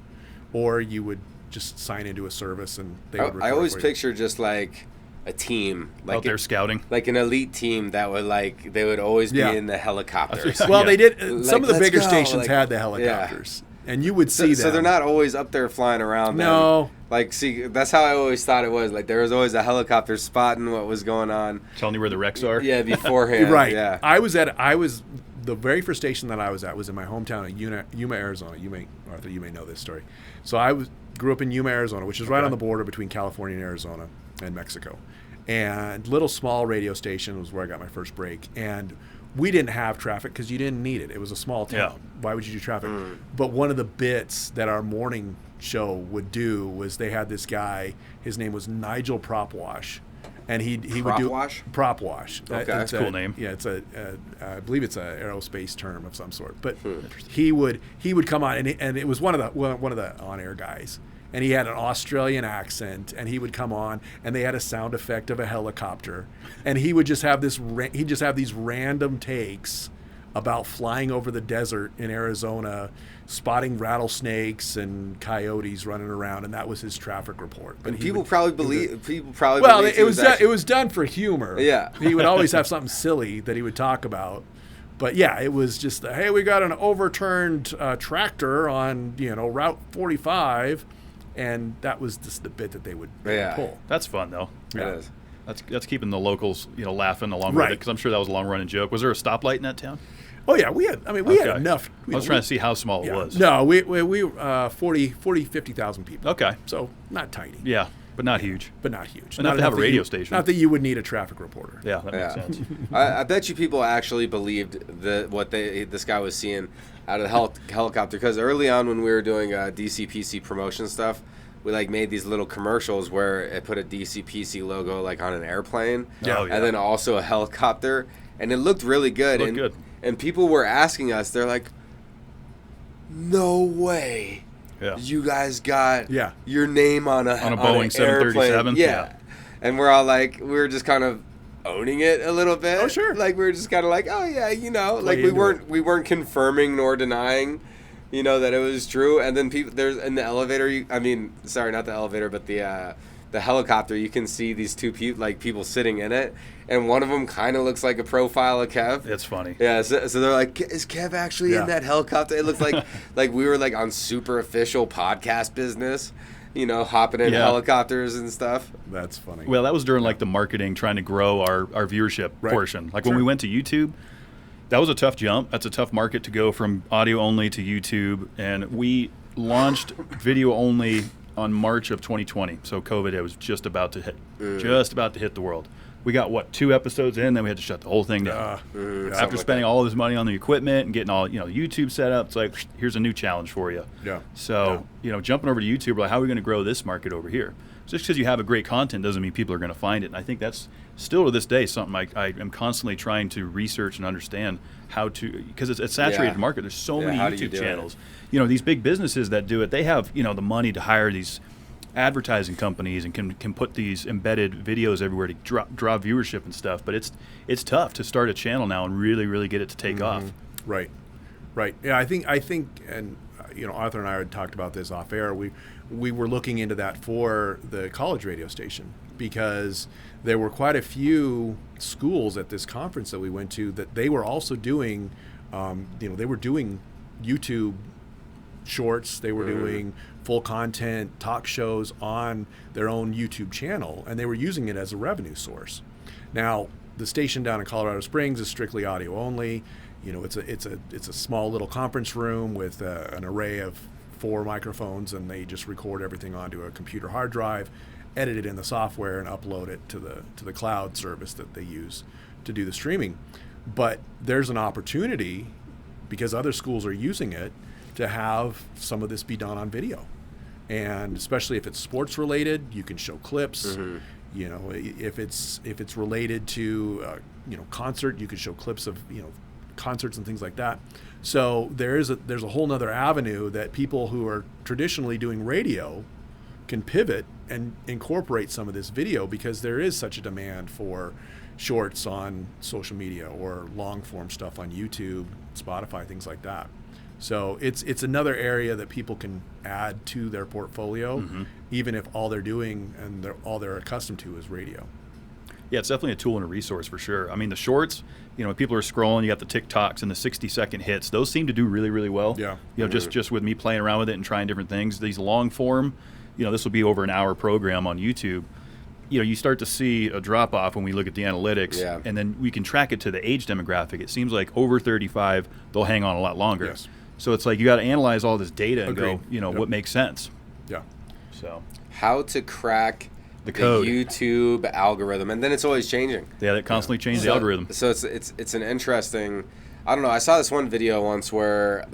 or you would just sign into a service and they would record. I always picture just like a team like out there scouting, like an elite team that would they would always be in the helicopters. Well, they did. Some of the bigger stations had the helicopters. And you would see them. So they're not always up there flying around. No. That's how I always thought it was. Like, there was always a helicopter spotting what was going on. Telling you where the wrecks are? Yeah, beforehand. Right. Yeah. The very first station that I was at was in my hometown of Yuma, Arizona. Arthur, you may know this story. So grew up in Yuma, Arizona, which is right on the border between California and Arizona and Mexico. And little small radio station was where I got my first break. And we didn't have traffic because you didn't need it. It was a small town. Yeah. Why would you do traffic? But one of the bits that our morning show would do was they had this guy. His name was Nigel Propwash, and he would do prop wash. Okay, that's a cool name. Yeah, it's I believe it's an aerospace term of some sort. But he would come on, and it was one of the on-air guys, and he had an Australian accent, and he would come on, and they had a sound effect of a helicopter, and he would just have these random takes about flying over the desert in Arizona, spotting rattlesnakes and coyotes running around, and that was his traffic report. But And people probably believe. Well, it was done for humor. Yeah. He would always have something silly that he would talk about. But yeah, it was just, hey, we got an overturned tractor on Route 45, and that was just the bit that they would pull. That's fun though. Yeah. It is. That's keeping the locals laughing along with it, because I'm sure that was a long running joke. Was there a stoplight in that town? Oh yeah, we had enough. I was trying to see how small it was. No, we 50,000 people. Okay. So not tiny. Yeah, but not huge. But not huge. Enough to have a radio station. Not that you would need a traffic reporter. Yeah, that makes sense. I bet you people actually believed what this guy was seeing out of the helicopter, because early on when we were doing DCPC promotion stuff, we made these little commercials where it put a DCPC logo on an airplane, and then also a helicopter, and it looked really good. Good. And people were asking us, they're like, "No way, you guys got your name on a Boeing 737." Yeah, and we're all we were just kind of owning it a little bit. Oh sure, we were just kind of oh yeah, we weren't confirming nor denying, that it was true. And then there's in the elevator. Sorry, not the elevator, but the helicopter. You can see these two people sitting in it, and one of them kind of looks like a profile of Kev. It's funny. Yeah, so they're like, is Kev actually in that helicopter? It looks like we were on super official podcast business, hopping in helicopters and stuff. That's funny. Well, that was during the marketing, trying to grow our viewership portion. When we went to YouTube, that was a tough jump. That's a tough market to go from audio only to YouTube, and we launched video only on March of 2020. So COVID, it was just about to hit the world. We got 2 episodes in, then we had to shut the whole thing down. After spending all this money on the equipment and getting all YouTube set up, it's here's a new challenge for you. Yeah. So jumping over to YouTube, we're how are we going to grow this market over here? Just because you have a great content doesn't mean people are going to find it. And I think that's still to this day something I am constantly trying to research and understand how to, because it's a saturated market. There's so many YouTube channels. These big businesses that do it, they have the money to hire these advertising companies and can put these embedded videos everywhere to draw viewership and stuff. But it's tough to start a channel now and really get it to take off. Right. Yeah, I think, and Arthur and I had talked about this off air. We were looking into that for the college radio station, because there were quite a few schools at this conference that we went to that they were also doing, they were doing YouTube shorts, they were doing full content talk shows on their own YouTube channel, and they were using it as a revenue source. Now, the station down in Colorado Springs is strictly audio only. It's a small little conference room with an array of 4 microphones, and they just record everything onto a computer hard drive, edit it in the software, and upload it to the cloud service that they use to do the streaming. But there's an opportunity, because other schools are using it, to have some of this be done on video. And especially if it's sports related, you can show clips. If it's related to concert, you can show clips of concerts and things like that. So there's a whole nother avenue that people who are traditionally doing radio can pivot and incorporate some of this video, because there is such a demand for shorts on social media or long form stuff on YouTube, Spotify, things like that. So it's another area that people can add to their portfolio, even if all they're doing and all they're accustomed to is radio. Yeah, it's definitely a tool and a resource for sure. The shorts, when people are scrolling, you got the TikToks and the 60-second hits. Those seem to do really, really well. Yeah. Just with me playing around with it and trying different things. These long form, this will be over an hour program on YouTube. You start to see a drop off when we look at the analytics, and then we can track it to the age demographic. It seems like over 35, they'll hang on a lot longer. Yes. So it's you got to analyze all this data and go, what makes sense. Yeah. So how to crack the code. YouTube algorithm, and then it's always changing. Yeah, that constantly changes the algorithm. So it's an interesting. I don't know. I saw this one video once where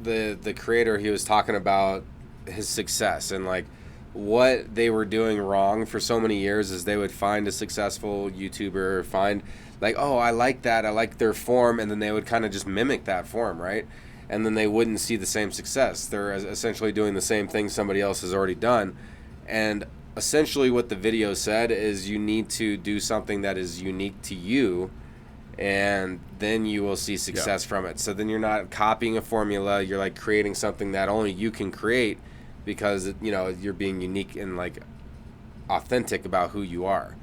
the creator, he was talking about his success and like what they were doing wrong for so many years is they would find a successful YouTuber, find like, oh, I like that, I like their form, and then they would kind of just mimic that form, right? And then they wouldn't see the same success. They're essentially doing the same thing somebody else has already done. And essentially what the video said is you need to do something that is unique to you, and then you will see success from it. So then you're not copying a formula, you're like creating something that only you can create because, you know, you're being unique and like authentic about who you are.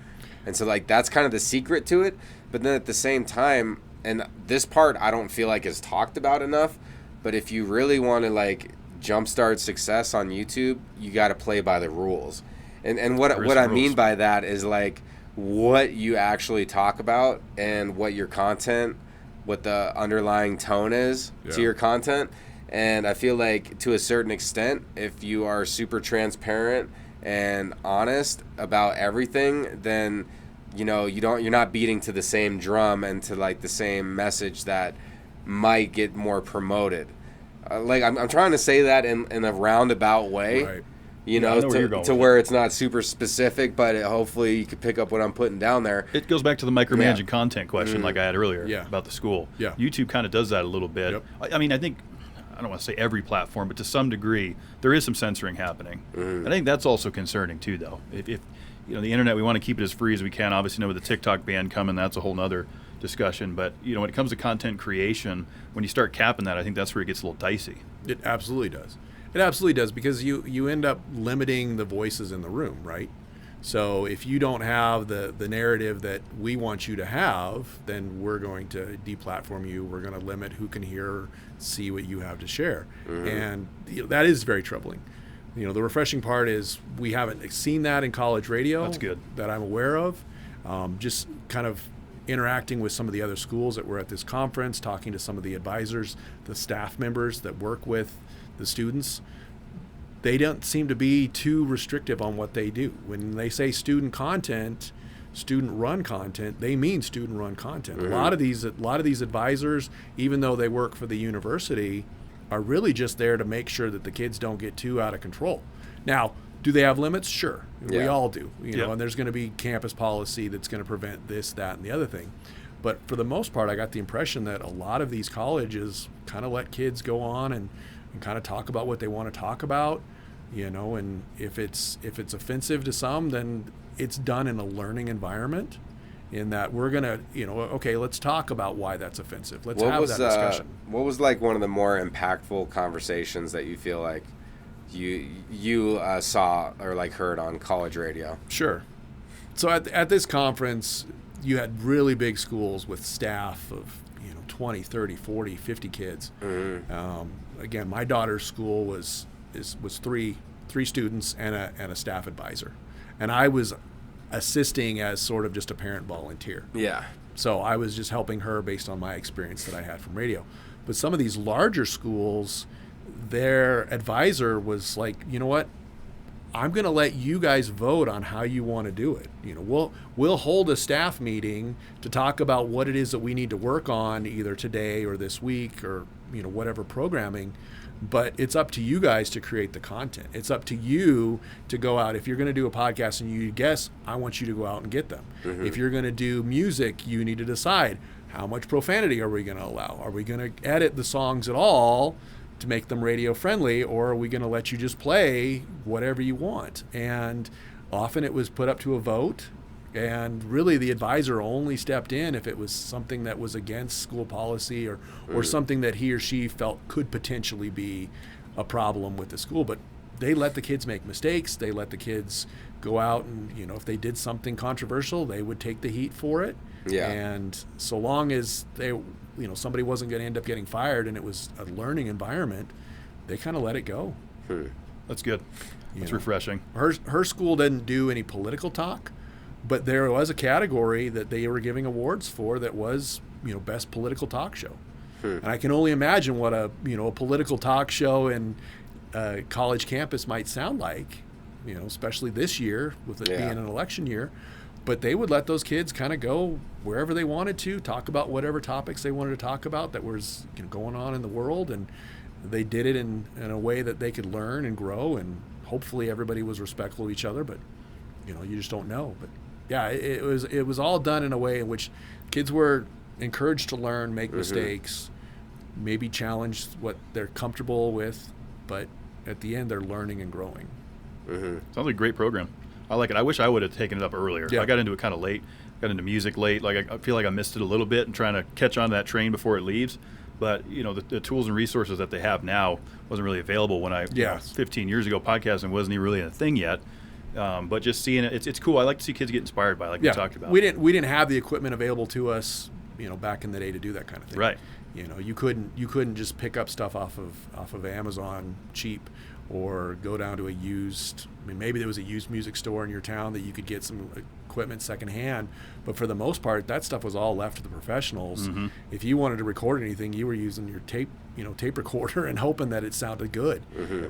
And so like that's kind of the secret to it. But then at the same time, and this part I don't feel like is talked about enough, but if you really want to like jumpstart success on YouTube, you got to play by the rules. And what I mean by that is like what you actually talk about and what your content, what the underlying tone is to your content. And I feel like to a certain extent, if you are super transparent and honest about everything, then you know you're not beating to the same drum and to like the same message that might get more promoted. Like I'm trying to say that in a roundabout way. Right. You know, to where it's not super specific, but hopefully you could pick up what I'm putting down there. It goes back to the micromanaging content question like I had earlier about the school. Yeah. YouTube kind of does that a little bit. Yep. I mean, I think, I don't want to say every platform, but to some degree, there is some censoring happening. And I think that's also concerning too, though. If you know, the internet, we want to keep it as free as we can. Obviously, know with the TikTok ban coming, that's a whole nother discussion. But, you know, when it comes to content creation, when you start capping that, I think that's where it gets a little dicey. It absolutely does. It absolutely does, because you end up limiting the voices in the room, right? So if you don't have the narrative that we want you to have, then we're going to deplatform you. We're going to limit who can hear, see what you have to share. And that is very troubling. You know, the refreshing part is we haven't seen that in college radio. That's good. That I'm aware of. Just kind of interacting with some of the other schools that were at this conference, talking to some of the advisors, the staff members that work with the students, they don't seem to be too restrictive on what they do. When they say student content, student run content, they mean student run content. A lot of these advisors, even though they work for the university, are really just there to make sure that the kids don't get too out of control. Now, do they have limits? Sure. We all do. You know, and there's going to be campus policy that's going to prevent this, that, and the other thing. But for the most part, I got the impression that a lot of these colleges kind of let kids go on and kind of talk about what they want to talk about, you know, and if it's offensive to some, then it's done in a learning environment, in that we're going to, you know, okay, let's talk about why that's offensive. Let's have that discussion. What was like one of the more impactful conversations that you feel like you saw or like heard on college radio? Sure. So at this conference, you had really big schools with staff of, 20, 30, 40, 50 kids. Again, my daughter's school was three students and a staff advisor, and I was assisting as sort of just a parent volunteer. Yeah. So I was just helping her based on my experience that I had from radio. But some of these larger schools, their advisor was like, you know what? I'm going to let you guys vote on how you want to do it. We'll hold a staff meeting to talk about what it is that we need to work on either today or this week or whatever programming. But it's up to you guys to create the content. It's up to you to go out. If you're going to do a podcast and you guess, I want you to go out and get them. If you're going to do music, you need to decide how much profanity are we going to allow? Are we going to edit the songs at all to make them radio friendly, or are we going to let you just play whatever you want? And often it was put up to a vote, and really the advisor only stepped in if it was something that was against school policy or something that he or she felt could potentially be a problem with the school. But they let the kids make mistakes. They let the kids go out and, if they did something controversial, they would take the heat for it. Yeah. And so long as they, somebody wasn't going to end up getting fired and it was a learning environment, they kind of let it go. That's good. That's refreshing. Her school didn't do any political talk, but there was a category that they were giving awards for that was, best political talk show. And I can only imagine what a political talk show in college campus might sound like. especially this year with it Yeah. being an election year. But they would let those kids kind of go wherever they wanted to, talk about whatever topics they wanted to talk about that was going on in the world, and they did it in a way that they could learn and grow, and hopefully everybody was respectful of each other. But you just don't know. But yeah, it was all done in a way in which kids were encouraged to learn, make mistakes, maybe challenge what they're comfortable with, but at the end they're learning and growing. Sounds like a great program. I like it. I wish I would have taken it up earlier. Yeah. I got into it kind of late. Got into music late. Like I feel like I missed it a little bit and trying to catch on to that train before it leaves. But the tools and resources that they have now wasn't really available when 15 years ago, podcasting wasn't even really a thing yet. But just seeing it, it's cool. I like to see kids get inspired by it, like we talked about. We didn't have the equipment available to us, back in the day to do that kind of thing. Right. You couldn't just pick up stuff off of Amazon cheap, or go down to a used. Maybe there was a used music store in your town that you could get some equipment secondhand, but for the most part, that stuff was all left to the professionals. If you wanted to record anything, you were using your tape recorder and hoping that it sounded good.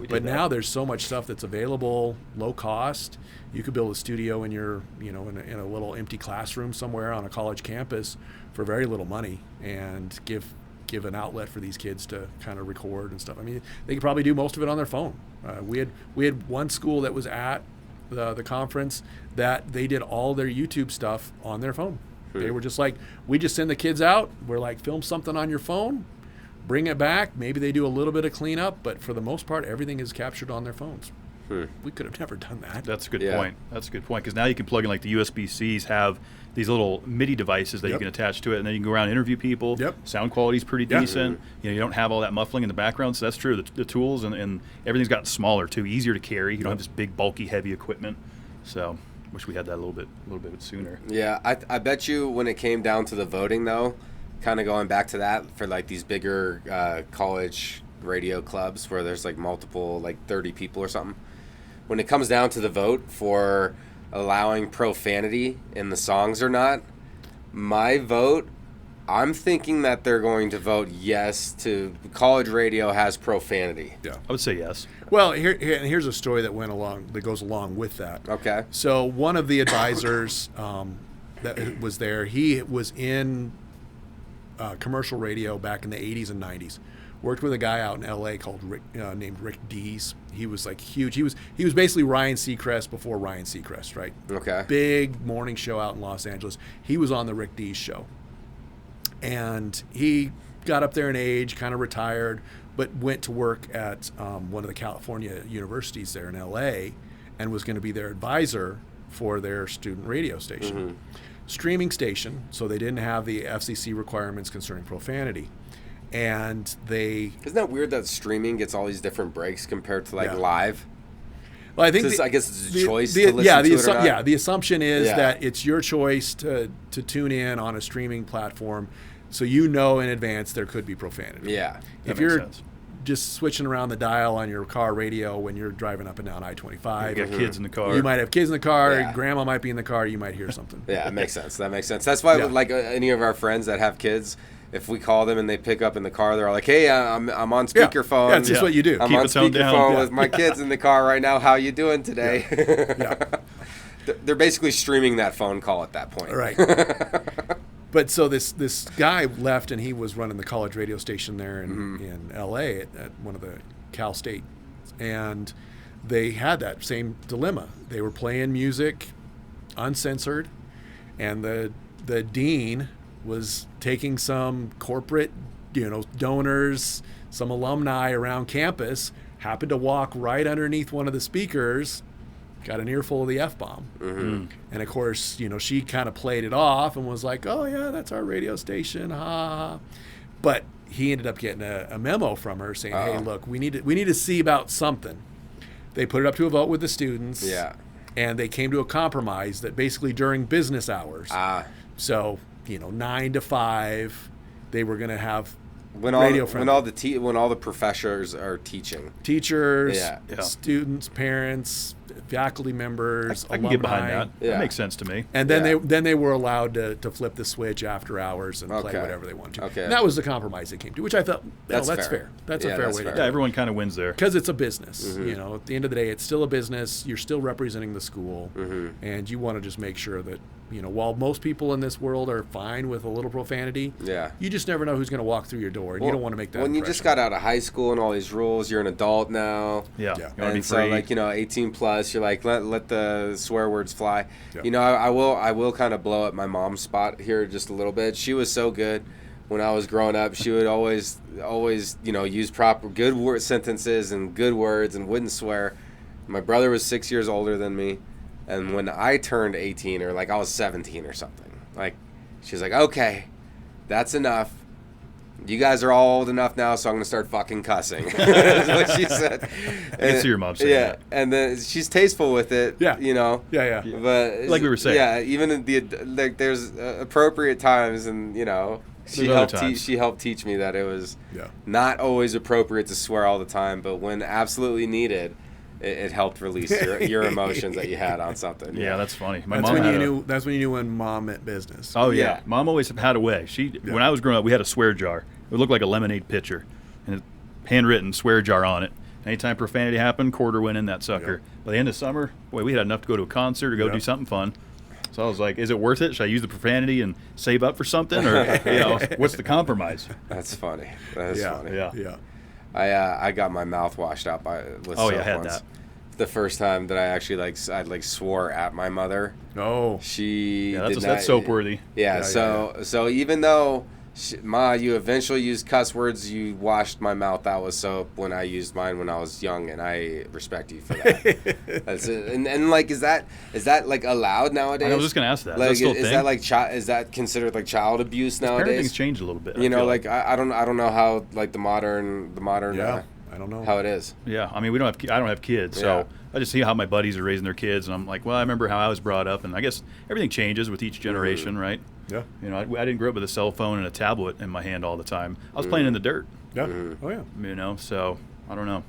But now there's so much stuff that's available, low cost. You could build a studio in your, in a little empty classroom somewhere on a college campus for very little money, and give an outlet for these kids to kind of record and stuff. They could probably do most of it on their phone. We had one school that was at the conference that they did all their YouTube stuff on their phone. They were just like, we just send the kids out. We're like, film something on your phone, bring it back. Maybe they do a little bit of cleanup, but for the most part, everything is captured on their phones. We could have never done that. That's a good point. That's a good point, because now you can plug in, like the USB-Cs have these little MIDI devices that you can attach to it, and then you can go around and interview people. Sound quality is pretty decent. You don't have all that muffling in the background, so that's true. The tools and everything's gotten smaller too, easier to carry. You don't have this big, bulky, heavy equipment. So wish we had that a little bit sooner. Yeah, I bet you when it came down to the voting, though, kind of going back to that for like these bigger college radio clubs where there's like multiple, like 30 people or something. When it comes down to the vote for allowing profanity in the songs or not, my vote, I'm thinking that they're going to vote yes to college radio has profanity. Yeah, I would say yes. Well, here's a story that goes along with that. Okay. So one of the advisors that was there, he was in commercial radio back in the 80s and 90s. Worked with a guy out in L.A. called named Rick Dees. He was like huge. He was basically Ryan Seacrest before Ryan Seacrest, right? Okay. Big morning show out in Los Angeles. He was on the Rick Dees show, and he got up there in age, kind of retired, but went to work at one of the California universities there in L.A. and was going to be their advisor for their student radio station, streaming station. So they didn't have the FCC requirements concerning profanity. And isn't that weird that streaming gets all these different breaks compared to live? Well, I think I guess it's a choice to listen to it or not. Yeah, the assumption is that it's your choice to tune in on a streaming platform, so in advance there could be profanity. Yeah, if you're just switching around the dial on your car radio when you're driving up and down I-25, you got kids in the car. You might have kids in the car. Grandma might be in the car. You might hear something. Yeah, it makes sense. That makes sense. That's why, like any of our friends that have kids, if we call them and they pick up in the car, they're all like, "Hey, I'm on speakerphone. Yeah, that's just what you do. I'm Keep on the tone down. speakerphone with my kids in the car right now. How you doing today?" They're basically streaming that phone call at that point. Right. But so this guy left, and he was running the college radio station there in L.A. at one of the Cal State, and they had that same dilemma. They were playing music uncensored, and the dean was taking some corporate, donors, some alumni around campus, happened to walk right underneath one of the speakers, got an earful of the F-bomb. And of course, she kind of played it off and was like, "Oh yeah, that's our radio station, ha." But he ended up getting a memo from her saying, "Hey, look, we need to see about something." They put it up to a vote with the students. Yeah. And they came to a compromise that basically during business hours. So 9 to 5, they were going to have when all the professors are teaching. Teachers, students, parents, faculty members, I can alumni. get behind that. Yeah. That makes sense to me. And then they were allowed to flip the switch after hours and play Okay. whatever they wanted to. Okay. And that was the compromise they came to, which I thought, that's fair. That's a fair way to do Yeah, it. everyone kind of wins there. Because it's a business. Mm-hmm. You know, at the end of the day, it's still a business. You're still representing the school. Mm-hmm. And you want to just make sure that, you know, while most people in this world are fine with a little profanity, Yeah. you just never know who's going to walk through your door. And you don't want to make that When you just got out of high school and all these rules, you're an adult now. Yeah. Yeah. You want to be And so, free. like, you know, 18 plus, you're like, let the swear words fly. Yeah. You know, I will kind of blow up my mom's spot here just a little bit. She was so good when I was growing up. She would always, you know, use proper good word sentences and good words and wouldn't swear. My brother was 6 years older than me. And when I turned 18, or like I was 17 or something, like, she's like, okay, that's enough. You guys are all old enough now, so I'm going to start fucking cussing. That's what she said. I can see your mom saying that. And then she's tasteful with it. Yeah. You know. Yeah. But Like we were saying. Yeah, even in like there's appropriate times, and you know, she There's helped other times. she helped teach me that it was Yeah. not always appropriate to swear all the time, but when absolutely needed, it helped release your emotions that you had on something. Yeah, that's funny. My That's mom when had you a- knew. That's when you knew when mom meant business. Oh yeah. Yeah. Mom always had a way. When I was growing up, we had a swear jar. It looked like a lemonade pitcher, and it, handwritten swear jar on it. Anytime profanity happened, quarter went in that sucker. Yep. By the end of summer, boy, we had enough to go to a concert or go Yep. do something fun. So I was like, is it worth it? Should I use the profanity and save up for something, or you know, what's the compromise? That's funny. That is funny. Yeah. I got my mouth washed out with Oh, soap yeah, I had once. that. The first time that I actually I swore at my mother. Oh. She Yeah, did that's not, soap worthy. Yeah, so even though Ma, you eventually used cuss words, you washed my mouth out with soap when I used mine when I was young, and I respect you for that. That's it. And like, is that like allowed nowadays? I was just gonna ask that. Like, Is that still a is thing? that like is that considered like child abuse nowadays? Parenting's changed a little bit. You I know, feel like I don't know how like the modern Yeah. I don't know. how it is. Yeah, I mean, I don't have kids, so Yeah. I just see how my buddies are raising their kids, and I'm like, well, I remember how I was brought up, and I guess everything changes with each generation, right? Yeah. You know, I didn't grow up with a cell phone and a tablet in my hand all the time. I was playing in the dirt, Yeah. Oh yeah. you know, so I don't know.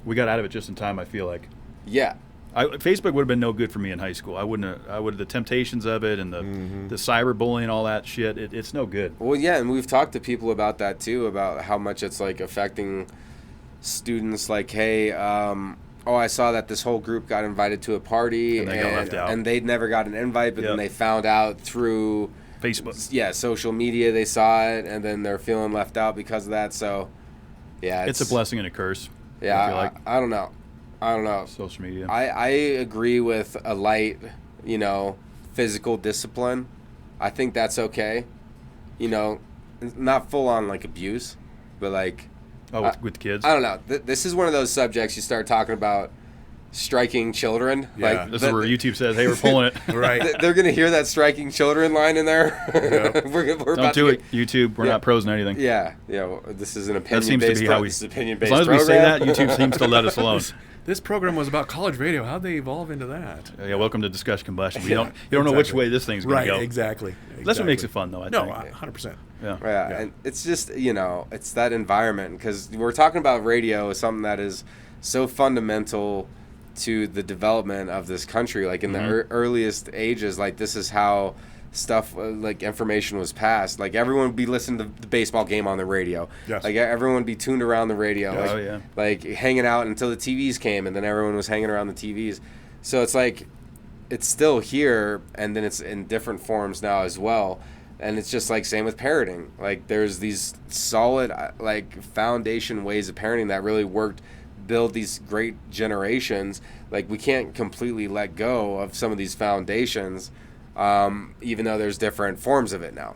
We got out of it just in time, I feel like. Yeah. Facebook would have been no good for me in high school. I would have the temptations of it and the cyberbullying, all that shit. It's no good. Well, yeah, and we've talked to people about that too, about how much it's like affecting students. Like, hey, I saw that this whole group got invited to a party, And they got left out. and they'd never got an invite, but then Yep. they found out through Facebook. social media. They saw it, and then they're feeling left out because of that. So, yeah, It's a blessing and a curse. Yeah, I feel like I don't know. I don't know. social media. I agree with a light, physical discipline. I think that's okay. Not full on like abuse, but like. With kids. I don't know. This is one of those subjects you start talking about striking children. Yeah. Like This is where YouTube says, "Hey, we're pulling it." Right. they're gonna hear that striking children line in there. Yep. we're Don't about do to it, YouTube. We're Yeah. not pros in anything. Yeah. Well, this is an That seems to opinion-based. be how we. This is As opinion-based long as we say that, program. YouTube seems to let us alone. This program was about college radio. How'd they evolve into that? Yeah, welcome to Discussion Combustion. You don't know which Exactly. way this thing's going Right. to go. Exactly. That's what makes it fun, though. I No, think. 100%. Yeah. Yeah, Yeah. and it's just it's that environment, because we're talking about radio as something that is so fundamental to the development of this country. Like in the earliest ages, like this is how stuff like information was passed. Like everyone would be listening to the baseball game on the radio. Yes. Like everyone would be tuned around the radio. Yes. Like, Oh, yeah. Like hanging out until the TVs came, and then everyone was hanging around the TVs. So it's like it's still here, and then it's in different forms now as well. And it's just like same with parenting. Like there's these solid like foundation ways of parenting that really worked, build these great generations. Like we can't completely let go of some of these foundations, even though there's different forms of it now.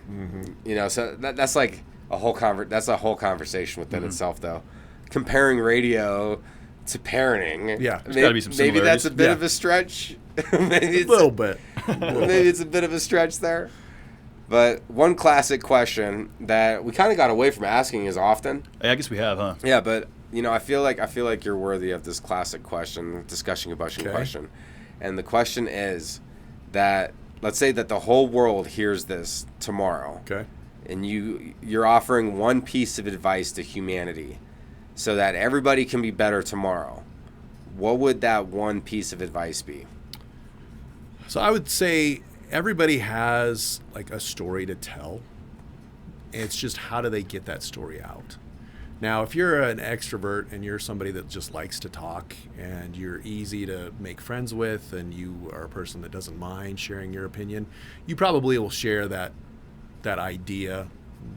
So that's like a whole that's a whole conversation within itself, though. Comparing radio to parenting, Yeah. There's gotta be some maybe that's a similarities. bit Yeah. of a stretch. Maybe A little bit. maybe it's a bit of a stretch there. But one classic question that we kind of got away from asking as often. Hey, I guess we have, huh? Yeah, but I feel like you're worthy of this classic question, discussion combustion Okay. question. And the question is that let's say that the whole world hears this tomorrow. Okay. And you're offering one piece of advice to humanity so that everybody can be better tomorrow. what would that one piece of advice be? So I would say everybody has like a story to tell. It's just how do they get that story out? Now, if you're an extrovert and you're somebody that just likes to talk and you're easy to make friends with and you are a person that doesn't mind sharing your opinion, you probably will share that idea,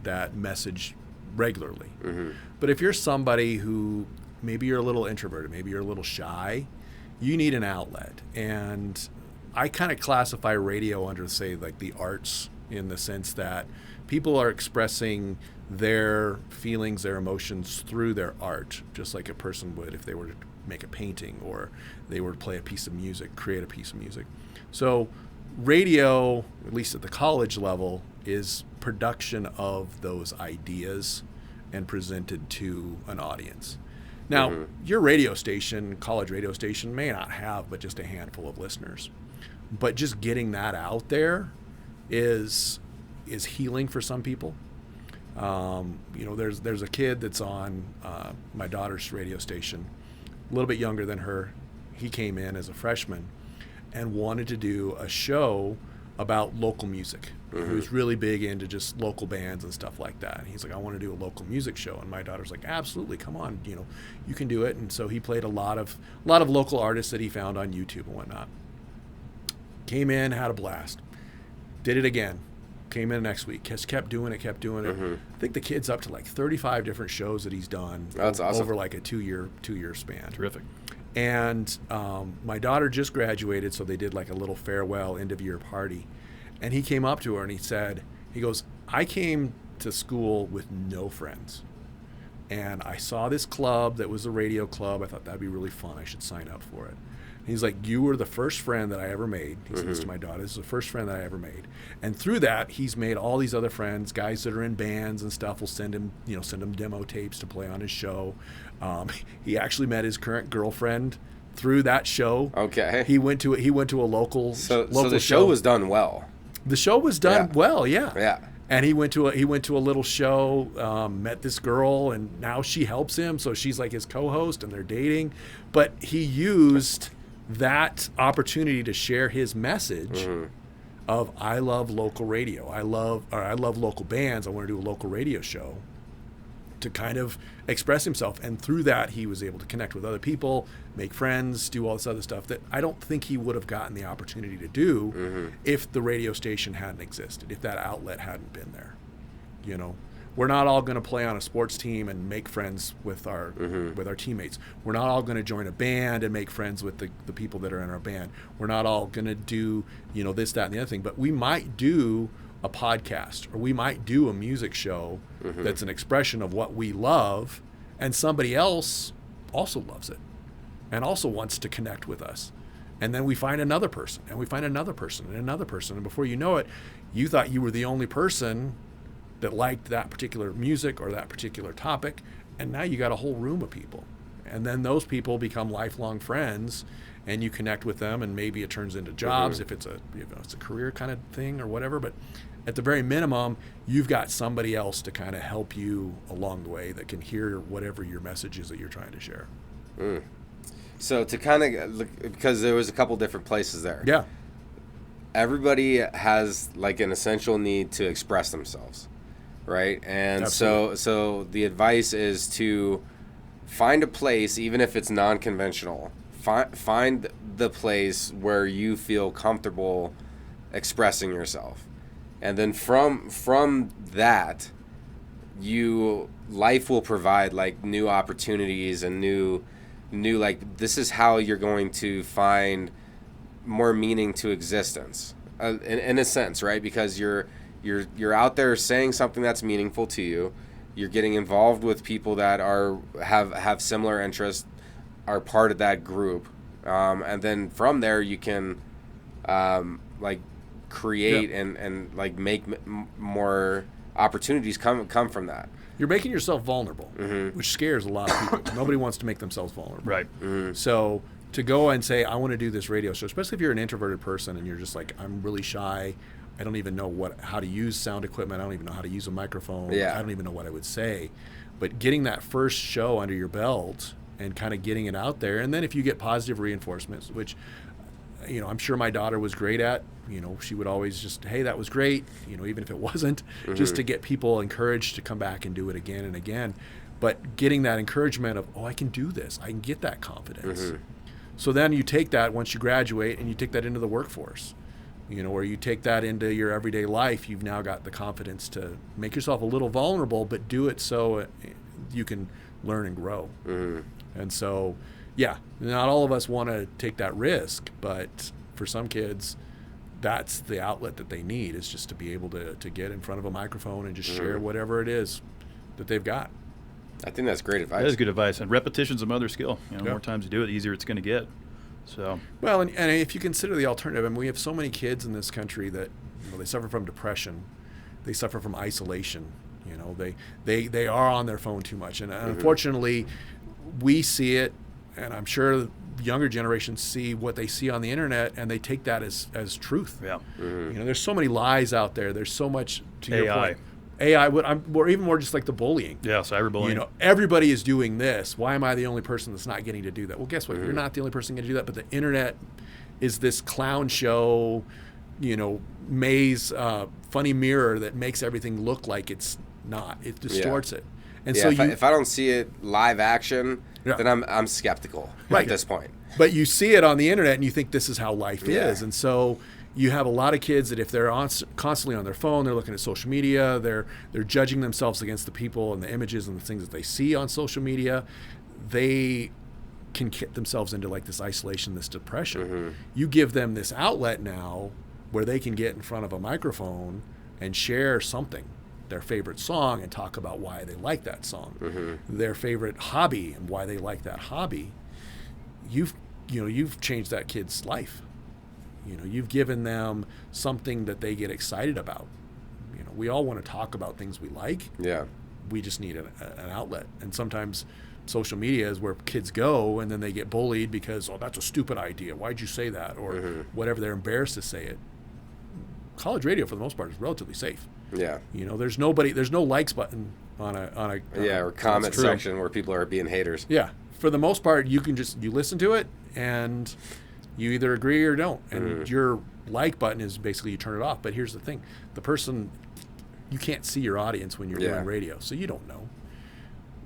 that message regularly. Mm-hmm. But if you're somebody who maybe you're a little introverted, maybe you're a little shy, you need an outlet. And I kind of classify radio under, say, like the arts, in the sense that people are expressing their feelings, their emotions through their art, just like a person would if they were to make a painting or they were to play a piece of music, create a piece of music. So radio, at least at the college level, is production of those ideas and presented to an audience. Now, your radio station, college radio station, may not have but just a handful of listeners. But just getting that out there is healing for some people. There's a kid that's on my daughter's radio station, a little bit younger than her. He came in as a freshman and wanted to do a show about local music. He was really big into just local bands and stuff like that. And he's like, I want to do a local music show. And my daughter's like, absolutely, come on, you can do it. And so he played a lot of local artists that he found on YouTube and whatnot. Came in, had a blast. Did it again. Came in next week. Just kept doing it. I think the kid's up to like 35 different shows that he's done. That's awesome. Over like a two-year span. Terrific. And my daughter just graduated, so they did like a little farewell end-of-year party. And he came up to her and he goes, I came to school with no friends. And I saw this club that was a radio club. I thought that'd be really fun. I should sign up for it. And he's like, you were the first friend that I ever made. He says to my daughter, this is the first friend that I ever made. And through that, he's made all these other friends, guys that are in bands and stuff will send him demo tapes to play on his show. He actually met his current girlfriend through that show. Okay. He went to a local So the show was done well. The show was done well, yeah. Yeah. And he went to a little show, met this girl, and now she helps him. So she's like his co-host, and they're dating. But he used that opportunity to share his message of I love local radio. I love local bands. I want to do a local radio show, to kind of express himself. And through that, he was able to connect with other people, make friends, do all this other stuff that I don't think he would have gotten the opportunity to do if the radio station hadn't existed, if that outlet hadn't been there. We're not all going to play on a sports team and make friends with our teammates. We're not all going to join a band and make friends with the people that are in our band. We're not all going to do, this, that, and the other thing. But we might do a podcast, or we might do a music show that's an expression of what we love, and somebody else also loves it and also wants to connect with us. And then we find another person, and we find another person, and another person. And before you know it, you thought you were the only person that liked that particular music or that particular topic, and now you got a whole room of people. And then those people become lifelong friends, and you connect with them, and maybe it turns into jobs if it's a career kind of thing or whatever. But at the very minimum, you've got somebody else to kind of help you along the way that can hear whatever your message is that you're trying to share. So to kind of look, because there was a couple different places there. Yeah. Everybody has like an essential need to express themselves, right? And so the advice is to find a place, even if it's non-conventional. Find the place where you feel comfortable expressing yourself. And then from that, life will provide like new opportunities and new like, this is how you're going to find more meaning to existence, in a sense, right? Because you're out there saying something that's meaningful to you. You're getting involved with people that have similar interests, are part of that group, and then from there you can like create and like make more opportunities come from that. You're making yourself vulnerable, which scares a lot of people. Nobody wants to make themselves vulnerable. Right. So to go and say, I want to do this radio show, especially if you're an introverted person and you're just like, I'm really shy. I don't even know how to use sound equipment. I don't even know how to use a microphone. Yeah. I don't even know what I would say. But getting that first show under your belt and kind of getting it out there. And then if you get positive reinforcements, which, I'm sure my daughter was great at, she would always just, hey, that was great, even if it wasn't, just to get people encouraged to come back and do it again and again. But getting that encouragement of, I can do this, I can get that confidence. So then you take that once you graduate and you take that into the workforce, or you take that into your everyday life. You've now got the confidence to make yourself a little vulnerable, but do it so you can learn and grow. And so, yeah, not all of us want to take that risk, but for some kids, that's the outlet that they need, is just to be able to get in front of a microphone and just share whatever it is that they've got. I think that's great advice. That is good advice. And repetition's a mother skill. More times you do it, the easier it's going to get. So, well, and if you consider the alternative, we have so many kids in this country that they suffer from depression, they suffer from isolation. They are on their phone too much, and unfortunately, we see it, and I'm sure younger generations see what they see on the internet, and they take that as truth. Yeah. There's so many lies out there. There's so much to your AI. point. AI, or even more just like the bullying. Yeah, cyberbullying. Everybody is doing this. Why am I the only person that's not getting to do that? Well, guess what? You're not the only person getting to do that, but the internet is this clown show, maze, funny mirror that makes everything look like it's not. It distorts it. And so if I don't see it live action, then I'm skeptical at this point. But you see it on the internet and you think this is how life is. And so you have a lot of kids that if they're constantly on their phone, they're looking at social media, they're judging themselves against the people and the images and the things that they see on social media, they can get themselves into like this isolation, this depression. You give them this outlet now where they can get in front of a microphone and share something, their favorite song, and talk about why they like that song, their favorite hobby and why they like that hobby. You've changed that kid's life. You've given them something that they get excited about. We all want to talk about things we like. Yeah. We just need an outlet. And sometimes social media is where kids go, and then they get bullied because, that's a stupid idea. Why'd you say that? Or whatever, they're embarrassed to say it. College radio, for the most part, is relatively safe. Yeah. There's no likes button on a or comment section where people are being haters. Yeah. For the most part, you can you listen to it and you either agree or don't. And your like button is basically you turn it off. But here's the thing. You can't see your audience when you're doing radio, so you don't know.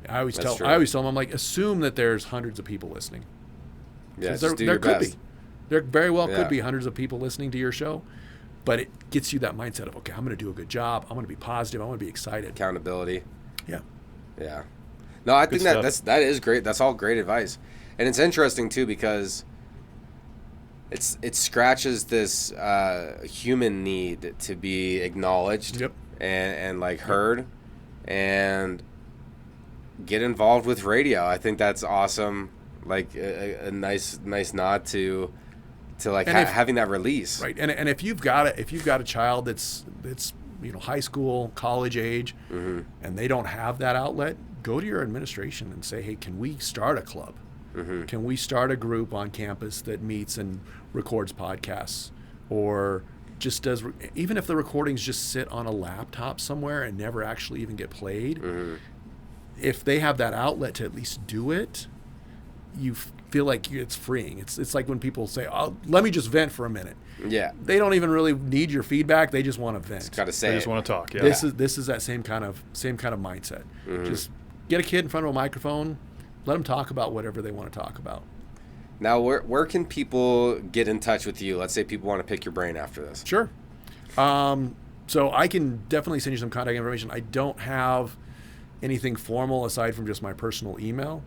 I always tell them, I'm like, assume that there's hundreds of people listening. Yeah, just do your best. There very well could be hundreds of people listening to your show, but it gets you that mindset of, okay, I'm going to do a good job. I'm going to be positive. I'm going to be excited. Accountability. Yeah. Yeah. No, I think that is great. That's all great advice. And it's interesting too, because it scratches this human need to be acknowledged and like heard and get involved with radio. I think that's awesome. Like a nice nod to like having that release. Right. And if you've got a child that's high school, college age, and they don't have that outlet, go to your administration and say, hey, can we start a club? Can we start a group on campus that meets and records podcasts, or just does, even if the recordings just sit on a laptop somewhere and never actually even get played, if they have that outlet to at least do it, you feel like it's freeing. It's like when people say, let me just vent for a minute. Yeah. They don't even really need your feedback. They just want to vent. Just gotta say they just want to talk. Yeah. This is that same kind of mindset. Just get a kid in front of a microphone, let them talk about whatever they want to talk about. Now, where can people get in touch with you? Let's say people want to pick your brain after this. Sure. So I can definitely send you some contact information. I don't have anything formal aside from just my personal email.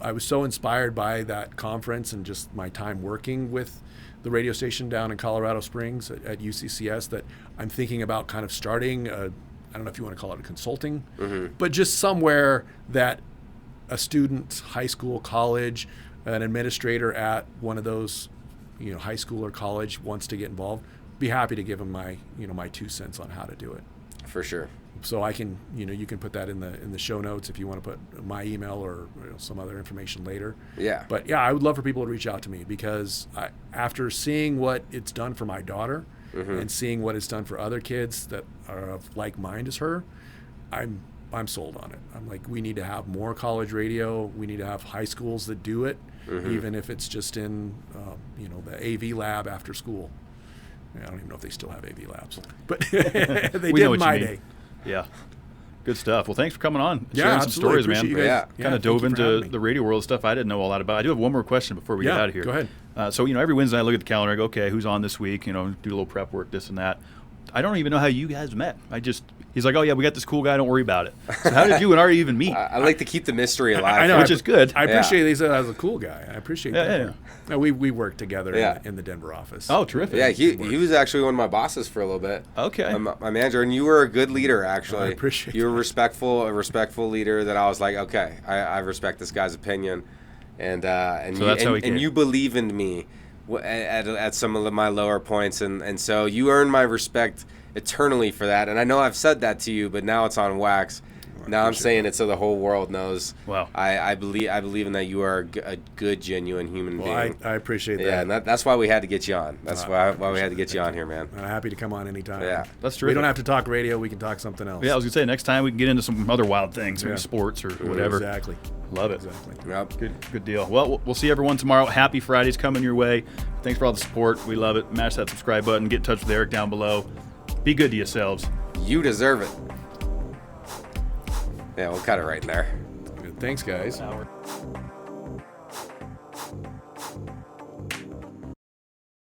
I was so inspired by that conference and just my time working with the radio station down in Colorado Springs at UCCS that I'm thinking about kind of starting I don't know if you want to call it a consulting, but just somewhere that a student, high school, college, an administrator at one of those, high school or college wants to get involved, be happy to give them my 2 cents on how to do it. For sure. So I can, you can put that in the show notes if you want to put my email or some other information later. Yeah. But yeah, I would love for people to reach out to me because after seeing what it's done for my daughter and seeing what it's done for other kids that are of like mind as her, I'm I'm sold on it. I'm like, we need to have more college radio. We need to have high schools that do it, even if it's just in, the AV lab after school. I don't even know if they still have AV labs, but they did in my day. Yeah. Good stuff. Well, thanks for coming on. Yeah, sharing some absolutely. stories, man. Appreciate you guys. Kind of dove into the radio world stuff I didn't know a lot about. I do have one more question before we get out of here. Go ahead. So, every Wednesday I look at the calendar. I go, okay, who's on this week? Do a little prep work, this and that. I don't even know how you guys met. He's like, oh, yeah, we got this cool guy. Don't worry about it. So how did you and Ari even meet? I like to keep the mystery alive. I know, which is good. I appreciate they said I was a cool guy. I appreciate that. Yeah. No, we worked together in the Denver office. Oh, terrific. Yeah, he was actually one of my bosses for a little bit. Okay. My manager, and you were a good leader, actually. I appreciate you were that. a respectful leader that I was like, okay, I respect this guy's opinion. And so that's how he came. And you believe in me at some of my lower points. And so you earned my respect eternally for that. And I know I've said that to you, but now it's on wax. Now I'm saying it so the whole world knows. Wow. I believe in that you are a good, genuine human being. I appreciate that. Yeah, and that's why we had to get you on. That's why we had to get you on here, man. I'm happy to come on anytime. Yeah. That's terrific. We don't have to talk radio. We can talk something else. Yeah, I was going to say, next time we can get into some other wild things, maybe sports or whatever. Exactly. Love it. Exactly. Yep. Good deal. Well, we'll see everyone tomorrow. Happy Friday's coming your way. Thanks for all the support. We love it. Mash that subscribe button. Get in touch with Erik down below. Be good to yourselves. You deserve it. Yeah, we'll cut it right in there. Thanks, guys. Hour.